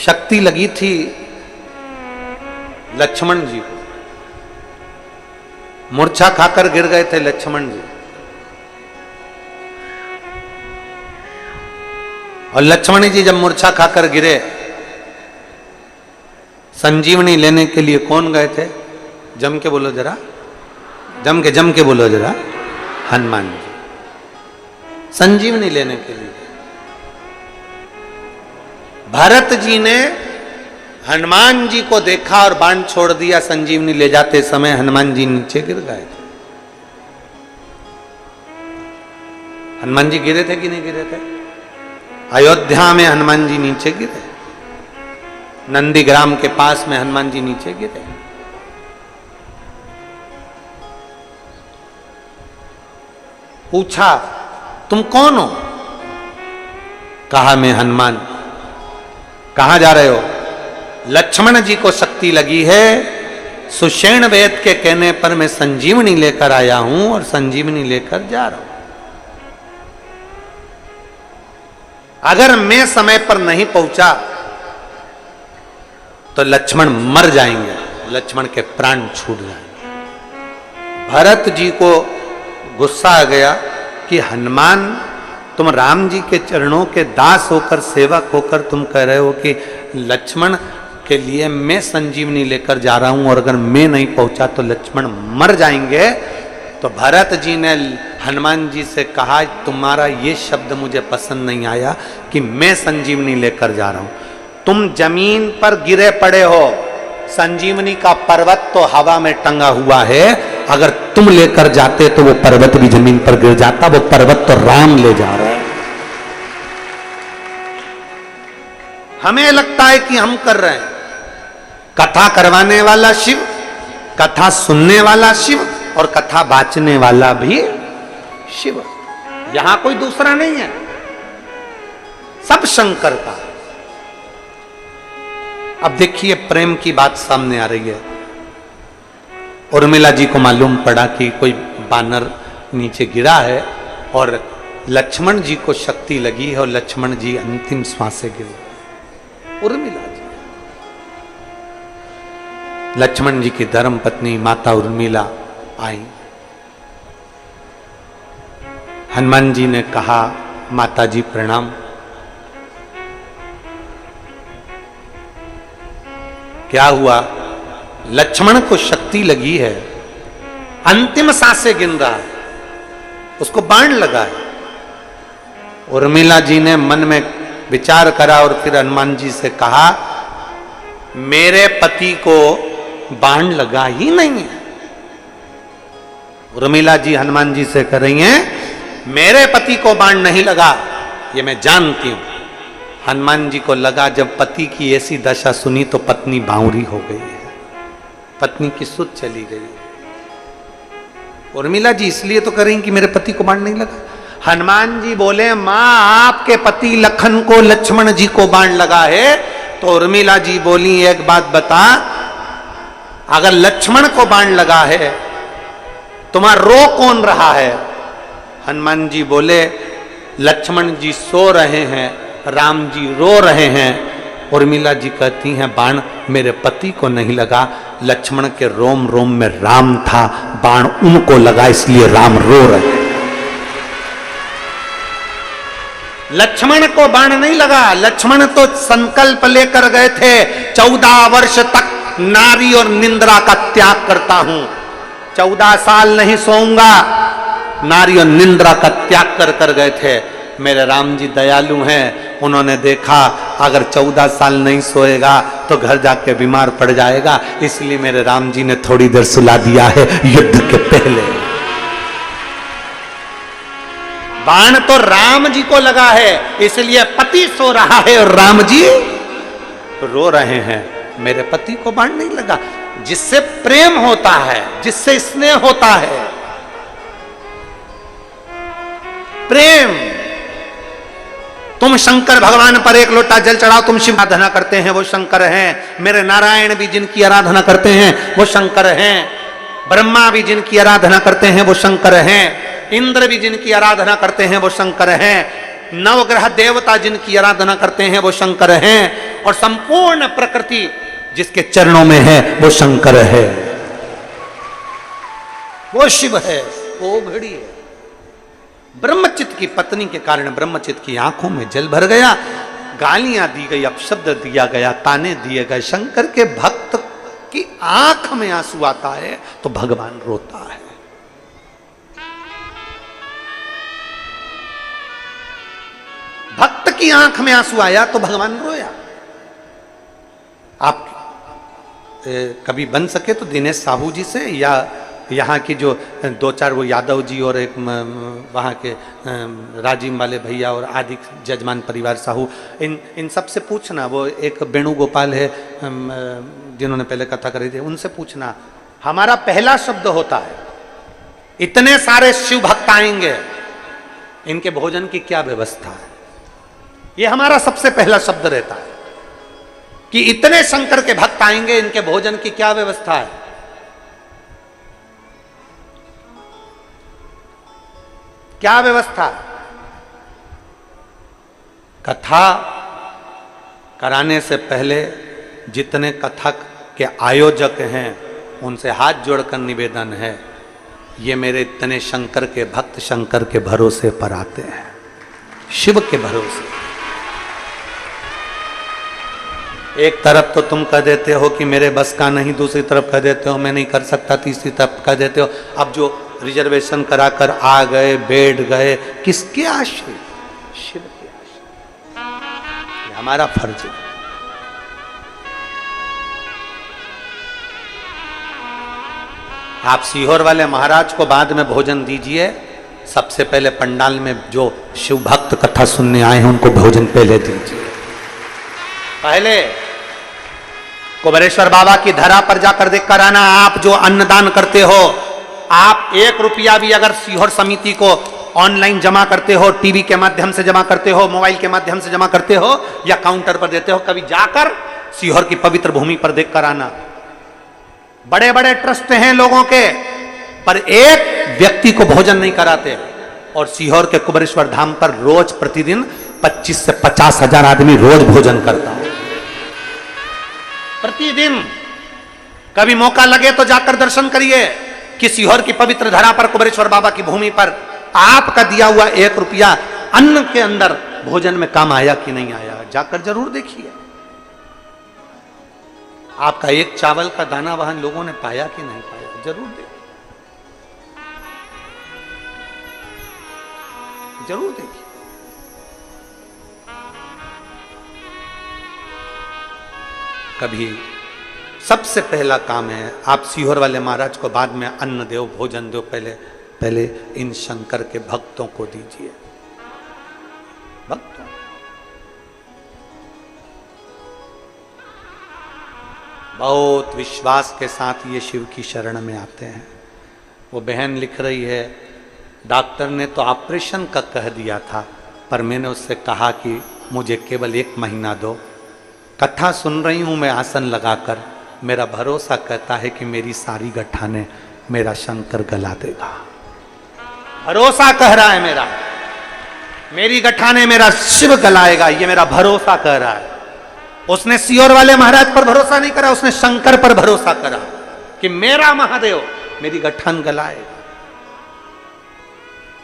शक्ति लगी थी लक्ष्मण जी को, मूर्छा खाकर गिर गए थे लक्ष्मण जी, और लक्ष्मण जी जब मूर्छा खाकर गिरे, संजीवनी लेने के लिए कौन गए थे? जम के बोलो जरा, जम के बोलो जरा, हनुमान जी संजीवनी लेने के लिए। भरत जी ने हनुमान जी को देखा और बाण छोड़ दिया, संजीवनी ले जाते समय हनुमान जी नीचे गिर गए थे। हनुमान जी गिरे थे कि नहीं गिरे थे? अयोध्या में हनुमान जी नीचे गिरे, नंदीग्राम के पास में हनुमान जी नीचे गिरे। पूछा तुम कौन हो? कहा मैं हनुमान। कहां जा रहे हो? लक्ष्मण जी को शक्ति लगी है, सुषेण वेद के कहने पर मैं संजीवनी लेकर आया हूं और संजीवनी लेकर जा रहा हूं। अगर मैं समय पर नहीं पहुंचा तो लक्ष्मण मर जाएंगे, लक्ष्मण के प्राण छूट जाएंगे। भरत जी को गुस्सा आ गया कि हनुमान, तुम राम जी के चरणों के दास होकर, सेवक होकर तुम कह रहे हो कि लक्ष्मण के लिए मैं संजीवनी लेकर जा रहा हूं और अगर मैं नहीं पहुंचा तो लक्ष्मण मर जाएंगे। तो भरत जी ने हनुमान जी से कहा, तुम्हारा ये शब्द मुझे पसंद नहीं आया कि मैं संजीवनी लेकर जा रहा हूं। तुम जमीन पर गिरे पड़े हो, संजीवनी का पर्वत तो हवा में टंगा हुआ है, अगर तुम लेकर जाते तो वो पर्वत भी जमीन पर गिर जाता। वो पर्वत तो राम ले जा रहे हैं। हमें लगता है कि हम कर रहे हैं। कथा करवाने वाला शिव, कथा सुनने वाला शिव और कथा बांचने वाला भी शिव, यहां कोई दूसरा नहीं है, सब शंकर का। अब देखिए प्रेम की बात सामने आ रही है। उर्मिला जी को मालूम पड़ा कि कोई बानर नीचे गिरा है और लक्ष्मण जी को शक्ति लगी है और लक्ष्मण जी अंतिम श्वासें गिरे। उर्मिला जी, लक्ष्मण जी की धर्म पत्नी माता उर्मिला आई। हनुमान जी ने कहा, माता जी प्रणाम। क्या हुआ? लक्ष्मण को शक्ति लगी है, अंतिम सांसें गिन रहा है, उसको बाण लगा है। उर्मिला जी ने मन में विचार करा और फिर हनुमान जी से कहा, मेरे पति को बाण लगा ही नहीं है। उर्मिला जी हनुमान जी से कह रही हैं, मेरे पति को बाण नहीं लगा, ये मैं जानती हूं। हनुमान जी को लगा, जब पति की ऐसी दशा सुनी तो पत्नी बावरी हो गई है, पत्नी की सुध चली गई। उर्मिला जी इसलिए तो करें कि मेरे पति को बाण नहीं लगा। हनुमान जी बोले, मां आपके पति लखन को, लक्ष्मण जी को बाण लगा है। तो उर्मिला जी बोली, एक बात बता, अगर लक्ष्मण को बाण लगा है तुम्हारा रो कौन रहा है? हनुमान जी बोले, लक्ष्मण जी सो रहे हैं, राम जी रो रहे हैं। उर्मिला जी कहती हैं, बाण मेरे पति को नहीं लगा, लक्ष्मण के रोम रोम में राम था, बाण उनको लगा इसलिए राम रो रहे हैं। लक्ष्मण को बाण नहीं लगा, लक्ष्मण तो संकल्प लेकर गए थे, 14 वर्ष तक नारी और निंद्रा का त्याग करता हूं, 14 साल नहीं सोऊंगा, नारी और निंद्रा का त्याग कर गए थे। मेरे राम जी दयालु हैं, उन्होंने देखा अगर 14 साल नहीं सोएगा तो घर जाके बीमार पड़ जाएगा, इसलिए मेरे राम जी ने थोड़ी देर सुला दिया है युद्ध के पहले। बाण तो राम जी को लगा है, इसलिए पति सो रहा है और राम जी रो रहे हैं। मेरे पति को बाण नहीं लगा। जिससे प्रेम होता है, जिससे स्नेह होता है, प्रेम। तुम शंकर भगवान पर एक लोटा जल चढ़ाओ, तुम शिव आराधना करते हैं वो शंकर हैं। मेरे नारायण भी जिनकी आराधना करते हैं वो शंकर हैं। ब्रह्मा भी जिनकी आराधना करते हैं वो शंकर हैं। इंद्र भी जिनकी आराधना करते हैं वो शंकर हैं। नवग्रह देवता जिनकी आराधना करते हैं वो शंकर हैं। और संपूर्ण प्रकृति जिसके चरणों में है वो शंकर है, वो शिव है, वो घड़ी है। ब्रह्मचित्त की पत्नी के कारण ब्रह्मचित्त की आंखों में जल भर गया, गालियां दी गई, अपशब्द दिया गया, ताने दिए गए। शंकर के भक्त की आंख में आंसू आता है तो भगवान रोता है। भक्त की आंख में आंसू आया तो भगवान रोया। आप कभी बन सके तो दिनेश साहू जी से, या यहाँ की जो दो चार वो यादव जी और एक वहाँ के राजीव वाले भैया और आदि जजमान परिवार साहू, इन सब से पूछना। वो एक वेणुगोपाल है जिन्होंने पहले कथा करी थी, उनसे पूछना। हमारा पहला शब्द होता है, इतने सारे शिव भक्त आएंगे, इनके भोजन की क्या व्यवस्था है? ये हमारा सबसे पहला शब्द रहता है कि इतने शंकर के भक्त आएंगे, इनके भोजन की क्या व्यवस्था है? क्या व्यवस्था? कथा कराने से पहले जितने कथक के आयोजक हैं उनसे हाथ जोड़कर निवेदन है, ये मेरे इतने शंकर के भक्त शंकर के भरोसे पर आते हैं, शिव के भरोसे। एक तरफ तो तुम कह देते हो कि मेरे बस का नहीं, दूसरी तरफ कह देते हो मैं नहीं कर सकता, तीसरी तरफ कह देते हो। अब जो रिजर्वेशन कराकर आ गए, बैठ गए, किसके आश्रय? शिव के आश्रय। हमारा फर्ज है। आप सीहोर वाले महाराज को बाद में भोजन दीजिए, सबसे पहले पंडाल में जो शिव भक्त कथा सुनने आए हैं उनको भोजन पहले दीजिए। पहले कुबेरेश्वर बाबा की धरा पर जाकर देखकर आना। आप जो अन्नदान करते हो, आप 1 रुपया भी अगर सीहोर समिति को ऑनलाइन जमा करते हो, टीवी के माध्यम से जमा करते हो, मोबाइल के माध्यम से जमा करते हो या काउंटर पर देते हो, कभी जाकर सीहोर की पवित्र भूमि पर देखकर आना। बड़े बड़े ट्रस्ट हैं लोगों के, पर एक व्यक्ति को भोजन नहीं कराते। और सीहोर के कुबेरेश्वर धाम पर रोज प्रतिदिन 25 से 50 हजार आदमी रोज भोजन करता है, प्रतिदिन। कभी मौका लगे तो जाकर दर्शन करिए कि सीहोर की पवित्र धरा पर कुबेरेश्वर बाबा की भूमि पर आपका दिया हुआ 1 रुपया अन्न के अंदर भोजन में काम आया कि नहीं आया, जाकर जरूर देखिए। आपका एक चावल का दाना वहां लोगों ने पाया कि नहीं पाया, जरूर देखिए, जरूर देखिए। कभी सबसे पहला काम है, आप सीहोर वाले महाराज को बाद में अन्न दो, भोजन दो, पहले इन शंकर के भक्तों को दीजिए। भक्तों, बहुत विश्वास के साथ ये शिव की शरण में आते हैं। वो बहन लिख रही है, डॉक्टर ने तो ऑपरेशन का कह दिया था, पर मैंने उससे कहा कि मुझे केवल 1 महीना दो। कथा सुन रही हूं मैं आसन लगाकर, मेरा भरोसा कहता है कि मेरी सारी गठाने मेरा शंकर गला देगा। भरोसा कह रहा है मेरा, मेरी गठाने मेरा शिव गलाएगा, ये मेरा भरोसा कह रहा है। उसने सीहोर वाले महाराज पर भरोसा नहीं करा, उसने शंकर पर भरोसा करा कि मेरा महादेव मेरी गठान गलाएगा।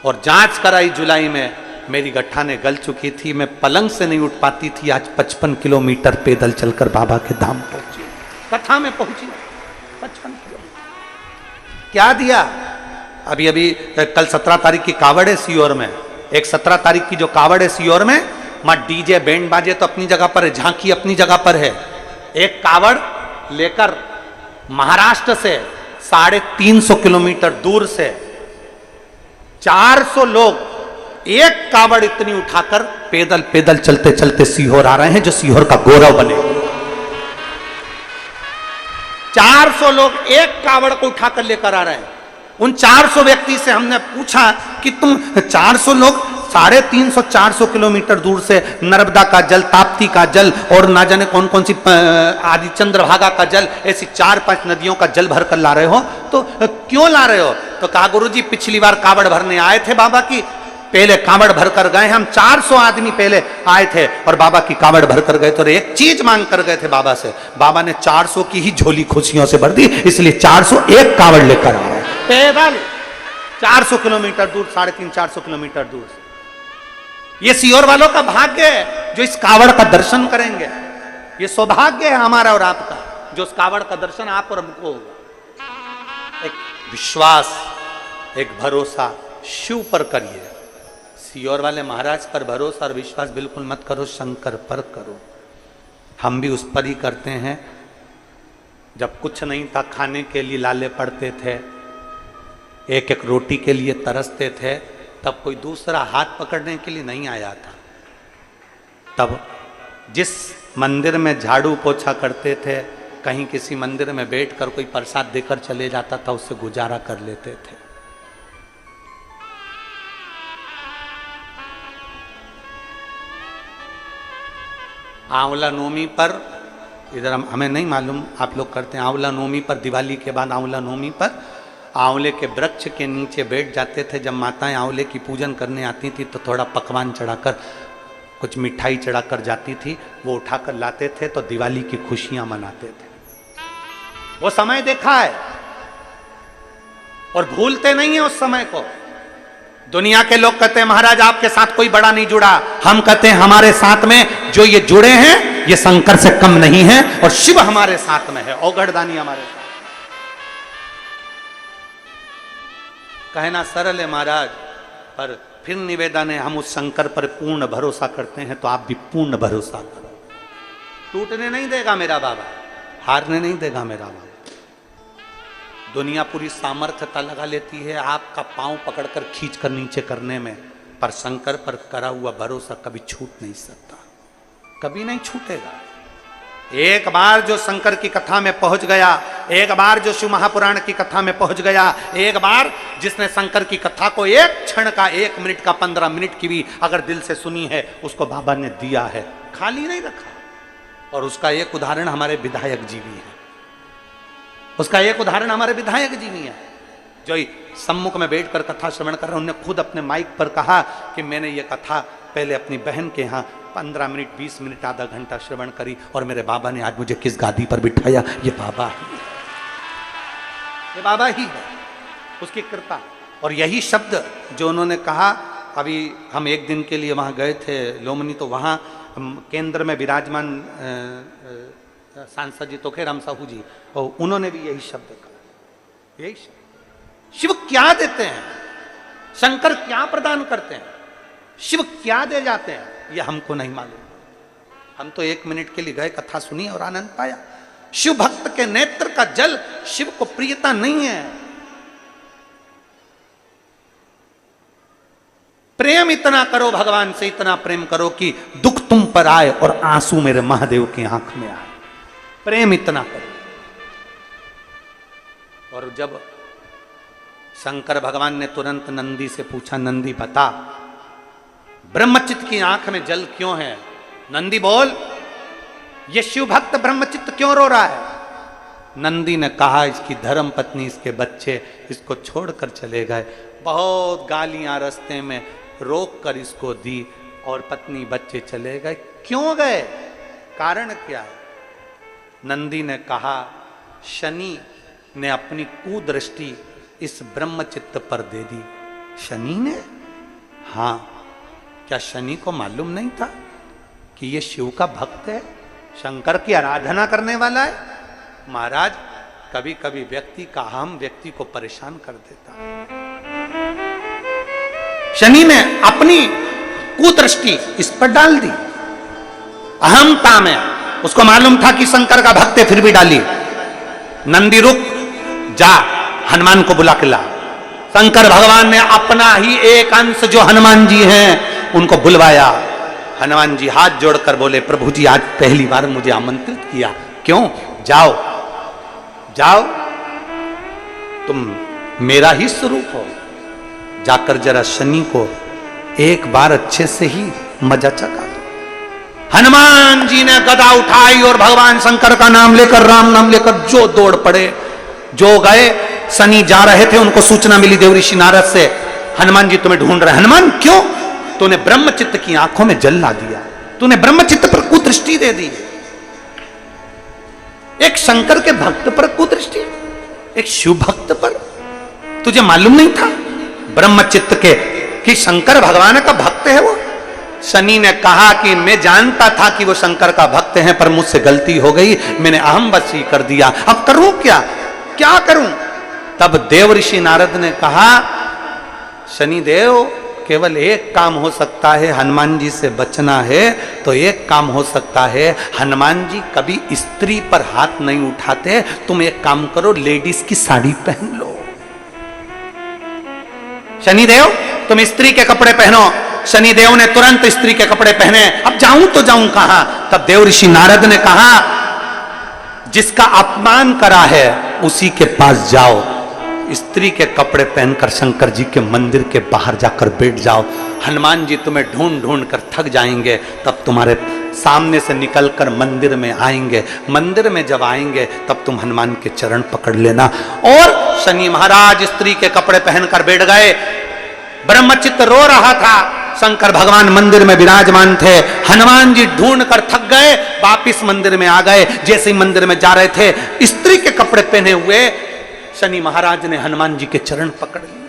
और जांच कराई जुलाई में, मेरी गठाने गल चुकी थी, मैं पलंग से नहीं उठ पाती थी। आज 55 किलोमीटर पैदल चलकर बाबा के धाम पहुंची, कथा में पहुंची। 55 किलोमीटर क्या दिया? अभी अभी कल 17 तारीख की कावड़ है सीहोर में। एक 17 तारीख की जो कावड़ है सीहोर में, मां डीजे बैंड बाजे तो अपनी जगह पर है, झांकी अपनी जगह पर है। एक कावड़ लेकर महाराष्ट्र से 350 किलोमीटर दूर से 400 लोग एक कावड़ इतनी उठाकर पैदल पैदल चलते चलते सीहोर आ रहे हैं, जो सीहोर का गौरव बने। 400 लोग एक कावड़ को उठाकर लेकर आ रहे हैं। उन 400 व्यक्ति से हमने पूछा कि तुम 400 लोग 350-400 किलोमीटर दूर से नर्मदा का जल, ताप्ती का जल और ना जाने कौन कौन सी आदि चंद्रभागा का जल, ऐसी 4-5 नदियों का जल भर कर ला रहे हो, तो क्यों ला रहे हो? तो कहा गुरुजी पिछली बार कावड़ भरने आए थे बाबा की, पहले कावड़ भर कर गए, हम 400 आदमी पहले आए थे और बाबा की कावड़ भर कर गए तो एक चीज मांग कर गए थे बाबा से, बाबा ने 400 की ही झोली खुशियों से भर दी, इसलिए 401 कावड़ लेकर आ रहे हैं पैदल 400 किलोमीटर दूर, 350-400 किलोमीटर दूर से। ये सीहोर वालों का भाग्य है जो इस कावड़ का दर्शन करेंगे। ये सौभाग्य है हमारा और आपका, जो उस कावड़ का दर्शन आप और हमको होगा। एक विश्वास, एक भरोसा शिव पर करिए। सीहोर वाले महाराज पर भरोसा और विश्वास बिल्कुल मत करो, शंकर पर करो। हम भी उस पर ही करते हैं। जब कुछ नहीं था खाने के लिए लाले पड़ते थे, एक एक रोटी के लिए तरसते थे, तब कोई दूसरा हाथ पकड़ने के लिए नहीं आया था। तब जिस मंदिर में झाड़ू पोछा करते थे, कहीं किसी मंदिर में बैठकर कोई प्रसाद देकर चले जाता था, उससे गुजारा कर लेते थे। आंवला नवमी पर, इधर हमें नहीं मालूम, आप लोग करते हैं। आंवला नवमी पर, दिवाली के बाद आंवला नवमी पर आंवले के वृक्ष के नीचे बैठ जाते थे। जब माताएं आंवले की पूजन करने आती थी तो थोड़ा पकवान चढ़ाकर, कुछ मिठाई चढ़ाकर जाती थी, वो उठाकर लाते थे तो दिवाली की खुशियां मनाते थे। वो समय देखा है और भूलते नहीं है उस समय को। दुनिया के लोग कहते हैं महाराज आपके साथ कोई बड़ा नहीं जुड़ा, हम कहते हैं हमारे साथ में जो ये जुड़े हैं ये शंकर से कम नहीं है और शिव हमारे साथ में है, औगढ़दानी हमारे साथ। कहना सरल है महाराज, पर फिर निवेदन है, हम उस शंकर पर पूर्ण भरोसा करते हैं तो आप भी पूर्ण भरोसा करो। टूटने नहीं देगा मेरा बाबा, हारने नहीं देगा मेरा बाबा। दुनिया पूरी सामर्थ्यता लगा लेती है आपका पांव पकड़कर खींचकर नीचे करने में, पर शंकर पर करा हुआ भरोसा कभी छूट नहीं सकता, कभी नहीं छूटेगा। एक बार जो शंकर की कथा में पहुंच गया, एक बार जो शिव महापुराण की कथा में पहुंच गया, एक बार जिसने शंकर की कथा को एक क्षण का, 1 मिनट का, 15 मिनट की भी अगर दिल से सुनी है, उसको बाबा ने दिया है, खाली नहीं रखा। और उसका एक उदाहरण हमारे विधायक जी भी है, उसका एक उदाहरण हमारे विधायक जी भी है, जो सम्मुख में बैठकर कथा श्रवण कर रहे हैं। उन्होंने खुद अपने माइक पर कहा कि मैंने ये कथा पहले अपनी बहन के यहाँ 15 मिनट, 20 मिनट, आधा घंटा श्रवण करी और मेरे बाबा ने आज मुझे किस गादी पर बिठाया, ये बाबा ही, ये बाबा ही है, उसकी कृपा। और यही शब्द जो उन्होंने कहा, अभी हम एक दिन के लिए वहाँ गए थे लोमनी, तो वहाँ केंद्र में विराजमान सांसद जी तोखेराम साहू जी, और उन्होंने भी यही शब्द कहा, यही शब्द। शिव क्या देते हैं, शंकर क्या प्रदान करते हैं, शिव क्या दे जाते हैं, ये हमको नहीं मालूम। हम तो 1 मिनट के लिए गए, कथा सुनी और आनंद पाया। शिव भक्त के नेत्र का जल शिव को प्रियता नहीं है। प्रेम इतना करो भगवान से, इतना प्रेम करो कि दुख तुम पर आए और आंसू मेरे महादेव की आंख में आए। प्रेम इतना करो। और जब शंकर भगवान ने तुरंत नंदी से पूछा, नंदी बता ब्रह्मचित्त की आंख में जल क्यों है? नंदी बोल, ये शिव भक्त ब्रह्मचित्त क्यों रो रहा है? नंदी ने कहा, इसकी धर्म पत्नी, इसके बच्चे इसको छोड़कर चले गए। बहुत गालियां रास्ते में रोक कर इसको दी और पत्नी बच्चे चले गए। क्यों गए, कारण क्या है? नंदी ने कहा, शनि ने अपनी कुदृष्टि इस ब्रह्मचित्त पर दे दी। शनि ने? हाँ, क्या शनि को मालूम नहीं था कि ये शिव का भक्त है, शंकर की आराधना करने वाला है? महाराज, कभी कभी व्यक्ति का अहम व्यक्ति को परेशान कर देता। शनि ने अपनी कुदृष्टि इस पर डाल दी, अहमता में। उसको मालूम था कि शंकर का भक्त है, फिर भी डाली। नंदी रुक, जा हनुमान को बुला के ला। शंकर भगवान ने अपना ही एक अंश जो हनुमान जी हैं उनको बुलवाया। हनुमान जी हाथ जोड़कर बोले, प्रभु जी आज पहली बार मुझे आमंत्रित किया, क्यों? जाओ जाओ, तुम मेरा ही स्वरूप हो, जाकर जरा शनि को एक बार अच्छे से ही मजा चखा दो। हनुमान जी ने गदा उठाई और भगवान शंकर का नाम लेकर, राम नाम लेकर जो दौड़ पड़े, जो गए। शनि जा रहे थे, उनको सूचना मिली देव ऋषि नारद से, हनुमान जी तुम्हें ढूंढ रहे। हनुमान क्यों? तूने ब्रह्मचित्त की आंखों में जल ला दिया, तूने ब्रह्मचित्त पर कुदृष्टि दे दी। एक शंकर के भक्त पर कुदृष्टि, एक शिव भक्त पर, तुझे मालूम नहीं था ब्रह्मचित्त के कि शंकर भगवान का भक्त है वो? शनि ने कहा कि मैं जानता था कि वो शंकर का भक्त है, पर मुझसे गलती हो गई, मैंने अहम वशी कर दिया, अब करूं क्या, क्या करूं? तब देव ऋषि नारद ने कहा, शनि देव केवल एक काम हो सकता है, हनुमान जी से बचना है तो एक काम हो सकता है, हनुमान जी कभी स्त्री पर हाथ नहीं उठाते, तुम एक काम करो, लेडीज की साड़ी पहन लो। शनिदेव तुम स्त्री के कपड़े पहनो। शनिदेव ने तुरंत स्त्री के कपड़े पहने। अब जाऊं तो जाऊं कहां? तब देव ऋषि नारद ने कहा, जिसका अपमान करा है उसी के पास जाओ, स्त्री के कपड़े पहनकर शंकर जी के मंदिर के बाहर जाकर बैठ जाओ, हनुमान जी तुम्हें ढूंढ ढूंढ कर थक जाएंगे, तब तुम्हारे सामने से निकलकर मंदिर में आएंगे, मंदिर में जब आएंगे तब तुम हनुमान के चरण पकड़ लेना। और शनि महाराज स्त्री के कपड़े पहनकर बैठ गए। ब्रह्मचित्त रो रहा था, शंकर भगवान मंदिर में विराजमान थे। हनुमान जी ढूंढ कर थक गए, वापिस मंदिर में आ गए। जैसे ही मंदिर में जा रहे थे, स्त्री के कपड़े पहने हुए शनि महाराज ने हनुमान जी के चरण पकड़ लिए।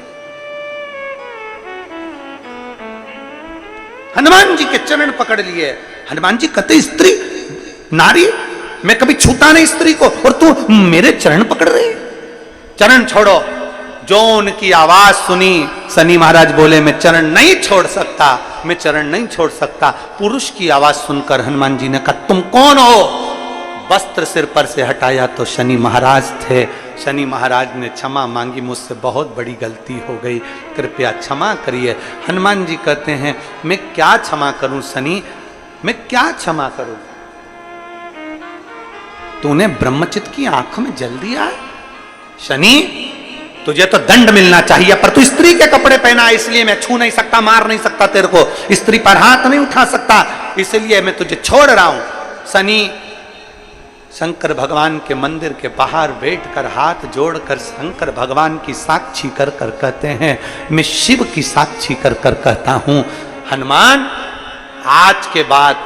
हनुमान जी के चरण पकड़ लिए। हनुमान जी कहते, स्त्री नारी, मैं कभी छूता नहीं स्त्री को, और तू मेरे चरण पकड़ रही? चरण छोड़ो। जो उनकी आवाज सुनी, शनि महाराज बोले, मैं चरण नहीं छोड़ सकता, मैं चरण नहीं छोड़ सकता। पुरुष की आवाज सुनकर हनुमान जी ने कहा, तुम कौन हो? वस्त्र सिर पर से हटाया तो शनि महाराज थे। शनि महाराज ने क्षमा मांगी, मुझसे बहुत बड़ी गलती हो गई, कृपया क्षमा करिए। हनुमान जी कहते हैं, मैं क्या क्षमा करूं शनि, मैं क्या क्षमा करूं? तूने ब्रह्मचित्त की आंखों में जल दिया है शनि, तुझे तो दंड मिलना चाहिए, पर तू स्त्री के कपड़े पहना, इसलिए मैं छू नहीं सकता, मार नहीं सकता तेरे को, स्त्री पर हाथ नहीं उठा सकता, इसलिए मैं तुझे छोड़ रहा हूं। शनि शंकर भगवान के मंदिर के बाहर बैठकर हाथ जोड़कर शंकर भगवान की साक्षी कर कर कहते हैं, मैं शिव की साक्षी कर कर कहता हूं, हनुमान आज के बाद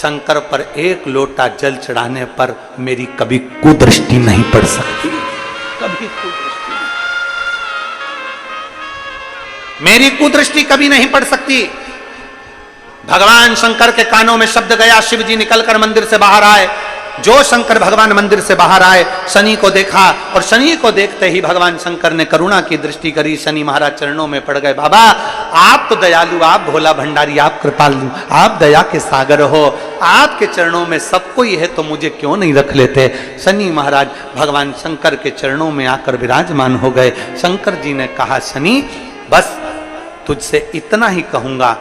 शंकर पर एक लोटा जल चढ़ाने पर मेरी कभी कुदृष्टि नहीं पड़ सकती, कभी कुदृष्टि, मेरी कुदृष्टि कभी नहीं पड़ सकती। भगवान शंकर के कानों में शब्द गया, शिव जी निकलकर मंदिर से बाहर आए। जो शंकर भगवान मंदिर से बाहर आए, शनि को देखा, और शनि को देखते ही भगवान शंकर ने करुणा की दृष्टि करी। शनि महाराज चरणों में पड़ गए, बाबा आप तो दयालु, आप भोला भंडारी, आप कृपालु, आप दया के सागर हो, आपके चरणों में सब कोई है तो मुझे क्यों नहीं रख लेते? शनि महाराज भगवान शंकर के चरणों में आकर विराजमान हो गए। शंकर जी ने कहा, शनि बस तुझसे इतना ही कहूंगा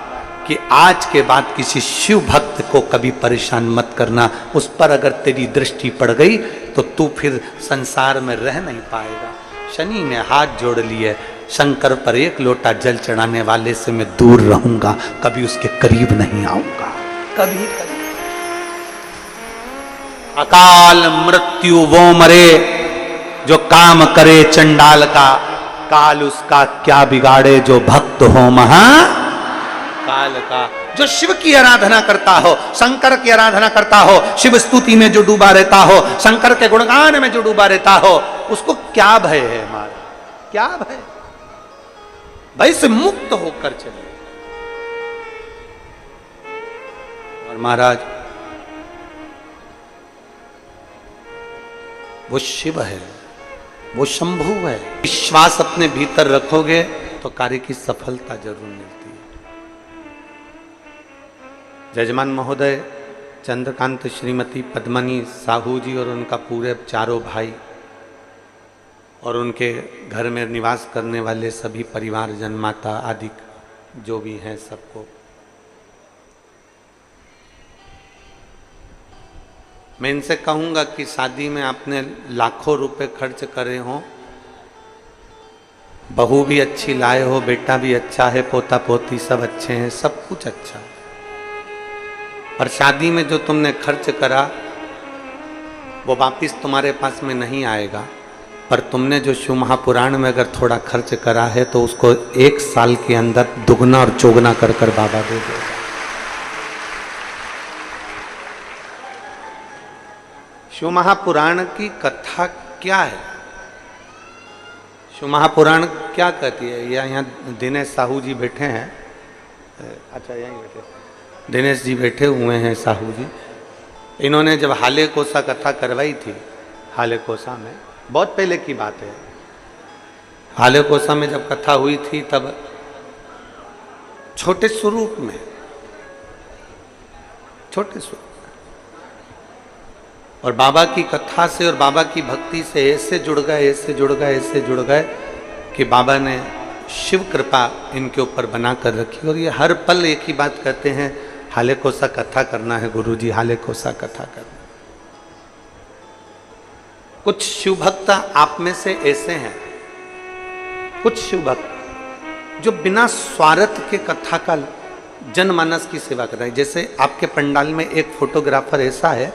कि आज के बाद किसी शिव भक्त को कभी परेशान मत करना, उस पर अगर तेरी दृष्टि पड़ गई तो तू फिर संसार में रह नहीं पाएगा। शनि ने हाथ जोड़ लिए, शंकर पर एक लोटा जल चढ़ाने वाले से मैं दूर रहूंगा, कभी उसके करीब नहीं आऊंगा, कभी कभी। अकाल मृत्यु वो मरे जो काम करे चंडाल का, काल उसका क्या बिगाड़े जो भक्त हो महा काल का। जो शिव की आराधना करता हो, शंकर की आराधना करता हो, शिव स्तुति में जो डूबा रहता हो, शंकर के गुणगान में जो डूबा रहता हो, उसको क्या भय है महाराज, क्या भय? भय से मुक्त होकर चले। और महाराज वो शिव है, वो शंभु है। विश्वास अपने भीतर रखोगे तो कार्य की सफलता जरूर मिलती है। जजमान महोदय चंद्रकांत, श्रीमती पद्मनी साहू जी और उनका पूरे चारों भाई और उनके घर में निवास करने वाले सभी परिवारजन, माता आदि जो भी हैं सबको। मैं इनसे कहूँगा कि शादी में आपने लाखों रुपए खर्च करे हों, बहू भी अच्छी लाए हो, बेटा भी अच्छा है, पोता पोती सब अच्छे हैं, सब कुछ अच्छा है, और शादी में जो तुमने खर्च करा वो वापिस तुम्हारे पास में नहीं आएगा। पर तुमने जो शिव महापुराण में अगर थोड़ा खर्च करा है तो उसको 1 साल के अंदर दुगना और चौगुना कर कर बाबा दे देगा। शिव महापुराण की कथा क्या है? शिव महापुराण क्या कहती है? यहाँ दिनेश साहू जी बैठे हैं, अच्छा यहीं बैठे दिनेश जी बैठे हुए हैं साहू जी। इन्होंने जब हाले कोसा कथा करवाई थी, हाले कोसा में, बहुत पहले की बात है, हाले कोसा में जब कथा हुई थी तब छोटे स्वरूप में, छोटे स्वरूप, और बाबा की कथा से और बाबा की भक्ति से ऐसे जुड़ गए, ऐसे जुड़ गए, ऐसे जुड़ गए कि बाबा ने शिव कृपा इनके ऊपर बना कर रखी। और ये हर पल एक ही बात कहते हैं, हाले कोसा कथा करना है गुरुजी, हाले कोसा कथा करना। कुछ शिव भक्त आप में से ऐसे हैं, कुछ शिव भक्त जो बिना स्वार्थ के कथा का जनमानस की सेवा कर रहे हैं। जैसे आपके पंडाल में एक फोटोग्राफर ऐसा है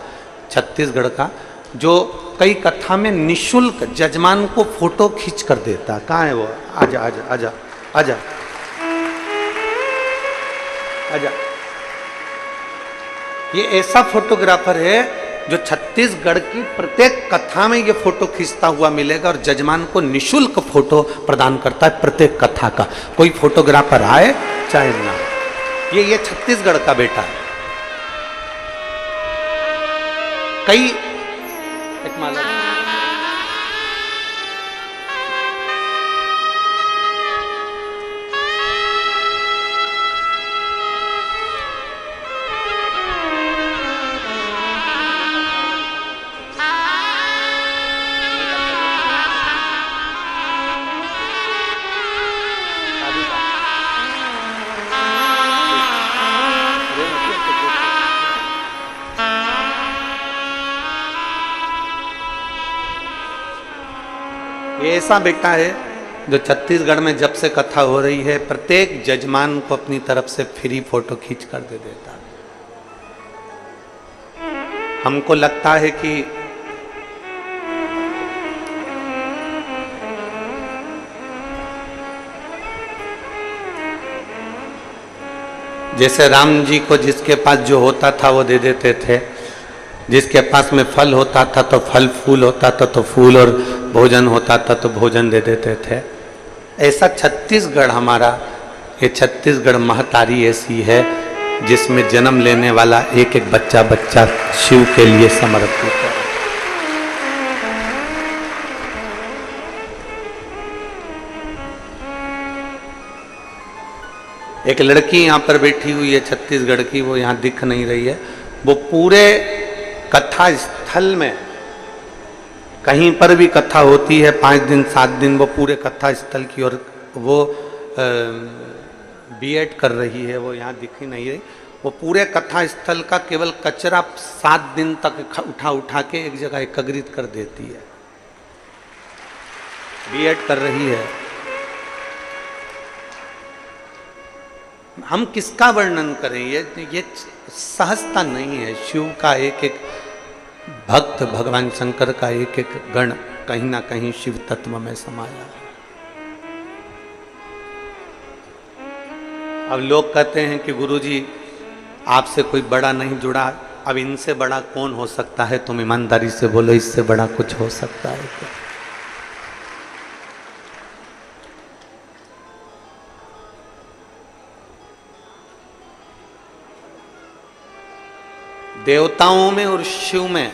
छत्तीसगढ़ का, जो कई कथा में निशुल्क जजमान को फोटो खींच कर देता। कहाँ है वो? आजा आजा आजा आजा आजा। ये ऐसा फोटोग्राफर है जो छत्तीसगढ़ की प्रत्येक कथा में ये फोटो खींचता हुआ मिलेगा और जजमान को निशुल्क फोटो प्रदान करता है प्रत्येक कथा का, कोई फोटोग्राफर आए चाहे ना। ये छत्तीसगढ़ का बेटा है। कई एक माला ये ऐसा बेटा है जो छत्तीसगढ़ में जब से कथा हो रही है प्रत्येक जजमान को अपनी तरफ से फ्री फोटो खींच कर दे देता है। हमको लगता है कि जैसे राम जी को जिसके पास जो होता था वो दे देते थे, जिसके पास में फल होता था तो फल, फूल होता था तो फूल, और भोजन होता था तो भोजन दे देते थे। ऐसा छत्तीसगढ़ हमारा, ये छत्तीसगढ़ महतारी ऐसी है जिसमें जन्म लेने वाला एक एक बच्चा बच्चा शिव के लिए समर्पित है। एक लड़की यहाँ पर बैठी हुई है छत्तीसगढ़ की, वो यहाँ दिख नहीं रही है। वो पूरे कथा स्थल में कहीं पर भी कथा होती है 5 दिन 7 दिन, वो पूरे कथा स्थल की और वो बीएड कर रही है, वो यहाँ दिख ही नहीं रही। वो पूरे कथा स्थल का केवल कचरा 7 दिन तक उठा उठा के एक जगह एकत्रित कर देती है, बीएड कर रही है। हम किसका वर्णन करें? ये सहजता नहीं है। शिव का एक एक भक्त, भगवान शंकर का एक एक गण कहीं ना कहीं शिव तत्व में समाया है। अब लोग कहते हैं कि गुरुजी आपसे कोई बड़ा नहीं जुड़ा, अब इनसे बड़ा कौन हो सकता है? तुम ईमानदारी से बोलो, इससे बड़ा कुछ हो सकता है क्या? देवताओं में और शिव में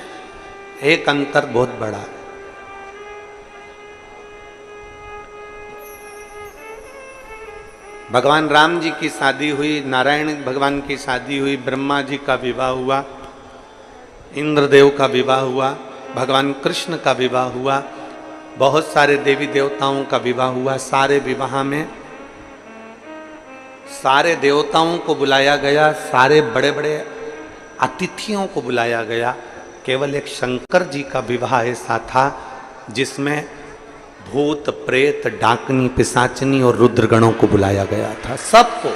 एक अंतर बहुत बड़ा है। भगवान राम जी की शादी हुई, नारायण भगवान की शादी हुई, ब्रह्मा जी का विवाह हुआ, इंद्रदेव का विवाह हुआ, भगवान कृष्ण का विवाह हुआ, बहुत सारे देवी देवताओं का विवाह हुआ। सारे विवाह में सारे देवताओं को बुलाया गया, सारे बड़े बड़े अतिथियों को बुलाया गया। केवल एक शंकर जी का विवाह ऐसा था जिसमें भूत प्रेत डाकनी पिशाचनी और रुद्रगणों को बुलाया गया था, सबको।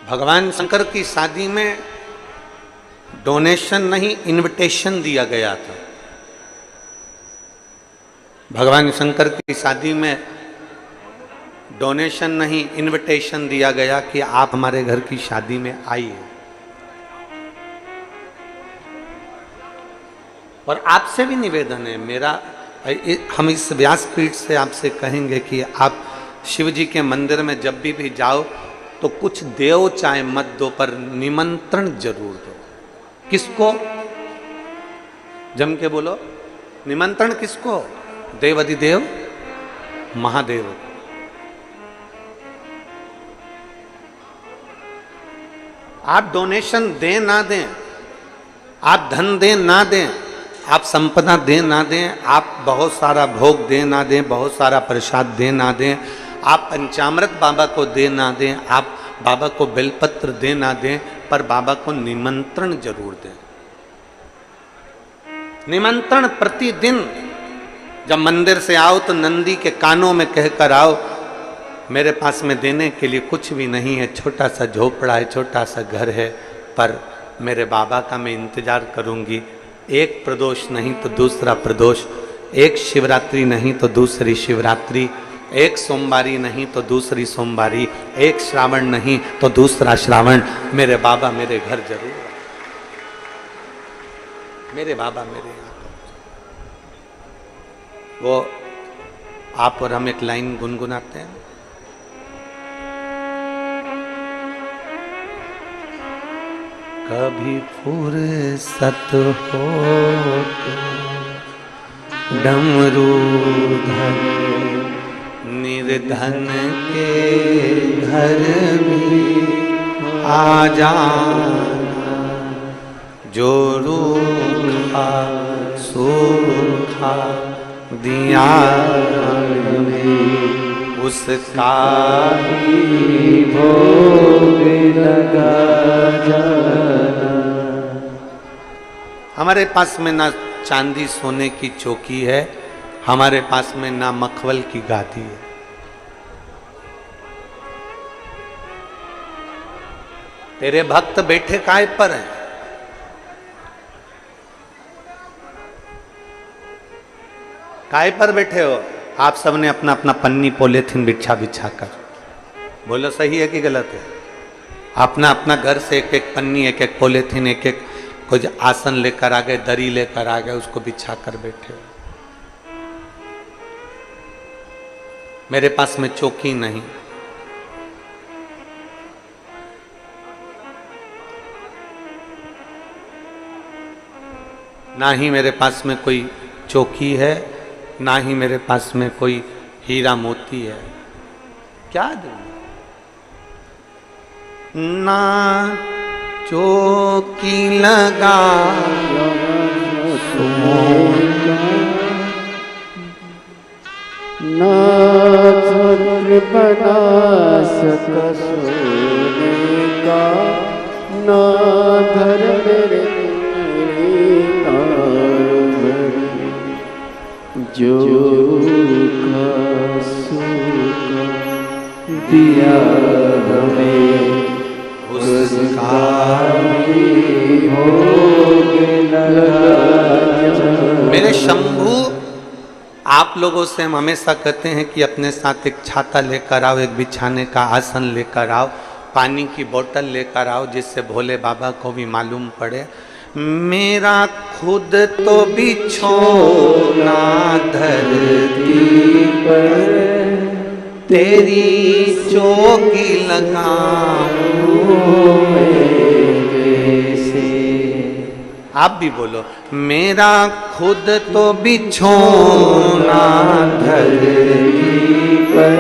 भगवान शंकर की शादी में डोनेशन नहीं, इनविटेशन दिया गया था। भगवान शंकर की शादी में डोनेशन नहीं, इनविटेशन दिया गया कि आप हमारे घर की शादी में आइए। और आपसे भी निवेदन है मेरा, हम इस व्यासपीठ से आपसे कहेंगे कि आप शिव जी के मंदिर में जब भी जाओ तो कुछ देव चाहे मत दो, पर निमंत्रण जरूर दो। किसको? जम के बोलो, निमंत्रण किसको? देवाधिदेव महादेव। आप डोनेशन दें ना दें, आप धन दें ना दें, आप संपदा दें ना दें, आप बहुत सारा भोग दें ना दें, बहुत सारा प्रसाद दें ना दें, आप पंचामृत बाबा को दे ना दें, आप बाबा को बेलपत्र दे ना दें, पर बाबा को निमंत्रण जरूर दें। निमंत्रण प्रतिदिन जब मंदिर से आओ तो नंदी के कानों में कहकर आओ, मेरे पास में देने के लिए कुछ भी नहीं है, छोटा सा झोपड़ा है, छोटा सा घर है, पर मेरे बाबा का मैं इंतजार करूंगी। एक प्रदोष नहीं तो दूसरा प्रदोष, एक शिवरात्रि नहीं तो दूसरी शिवरात्रि, एक सोमवारी नहीं तो दूसरी सोमवारी, एक श्रावण नहीं तो दूसरा श्रावण, मेरे बाबा मेरे घर जरूर, मेरे बाबा मेरे यहाँ। वो आप और हम एक लाइन गुनगुनाते हैं। कभी फुर्सत हो डमरू धर निर्धन के घर में आ जाना, जो रूखा सूखा दिया हमें, उसका ही भोग लगा जाना। हमारे पास में ना चांदी सोने की चौकी है, हमारे पास में ना मखमल की गादी है। तेरे भक्त बैठे काय पर हैं? काय पर बैठे हो? आप सबने अपना अपना पन्नी पॉलिथीन बिछा बिछा कर, बोलो सही है कि गलत है? अपना अपना घर से एक एक पन्नी, एक एक पॉलिथीन, एक एक कुछ आसन लेकर आ गए, दरी लेकर आ गए, उसको बिछा कर बैठे हो। मेरे पास में चौकी नहीं, ना ही मेरे पास में कोई चौकी है, ना ही मेरे पास में कोई हीरा मोती है। क्या दूं? ना चौकी लगा ना छत्र बना सका सोने का, ना घर मेरे जो सूखा दिया हमें, उसका ही भोग लगा। मेरे शंभू, आप लोगों से हम हमेशा कहते हैं कि अपने साथ एक छाता लेकर आओ, एक बिछाने का आसन लेकर आओ, पानी की बोतल लेकर आओ, जिससे भोले बाबा को भी मालूम पड़े मेरा खुद तो बिछोना धरती पर, तेरी चौकी लगाऊं से। आप भी बोलो, मेरा खुद तो बिछोना धरती पर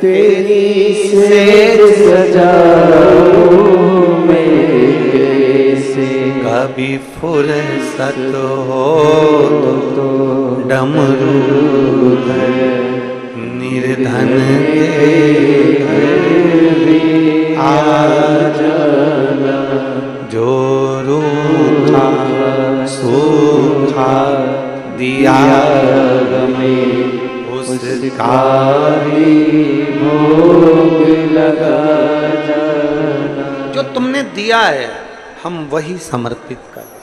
तेरी सेज सजाऊं मैं कैसे। कभी फुर्सत हो तो डमरू निर्धन के आ जाना, जो रूखा सूखा दिया हमें उसका भी भोग लगा जाना। जो तुमने दिया है हम वही समर्पित कर।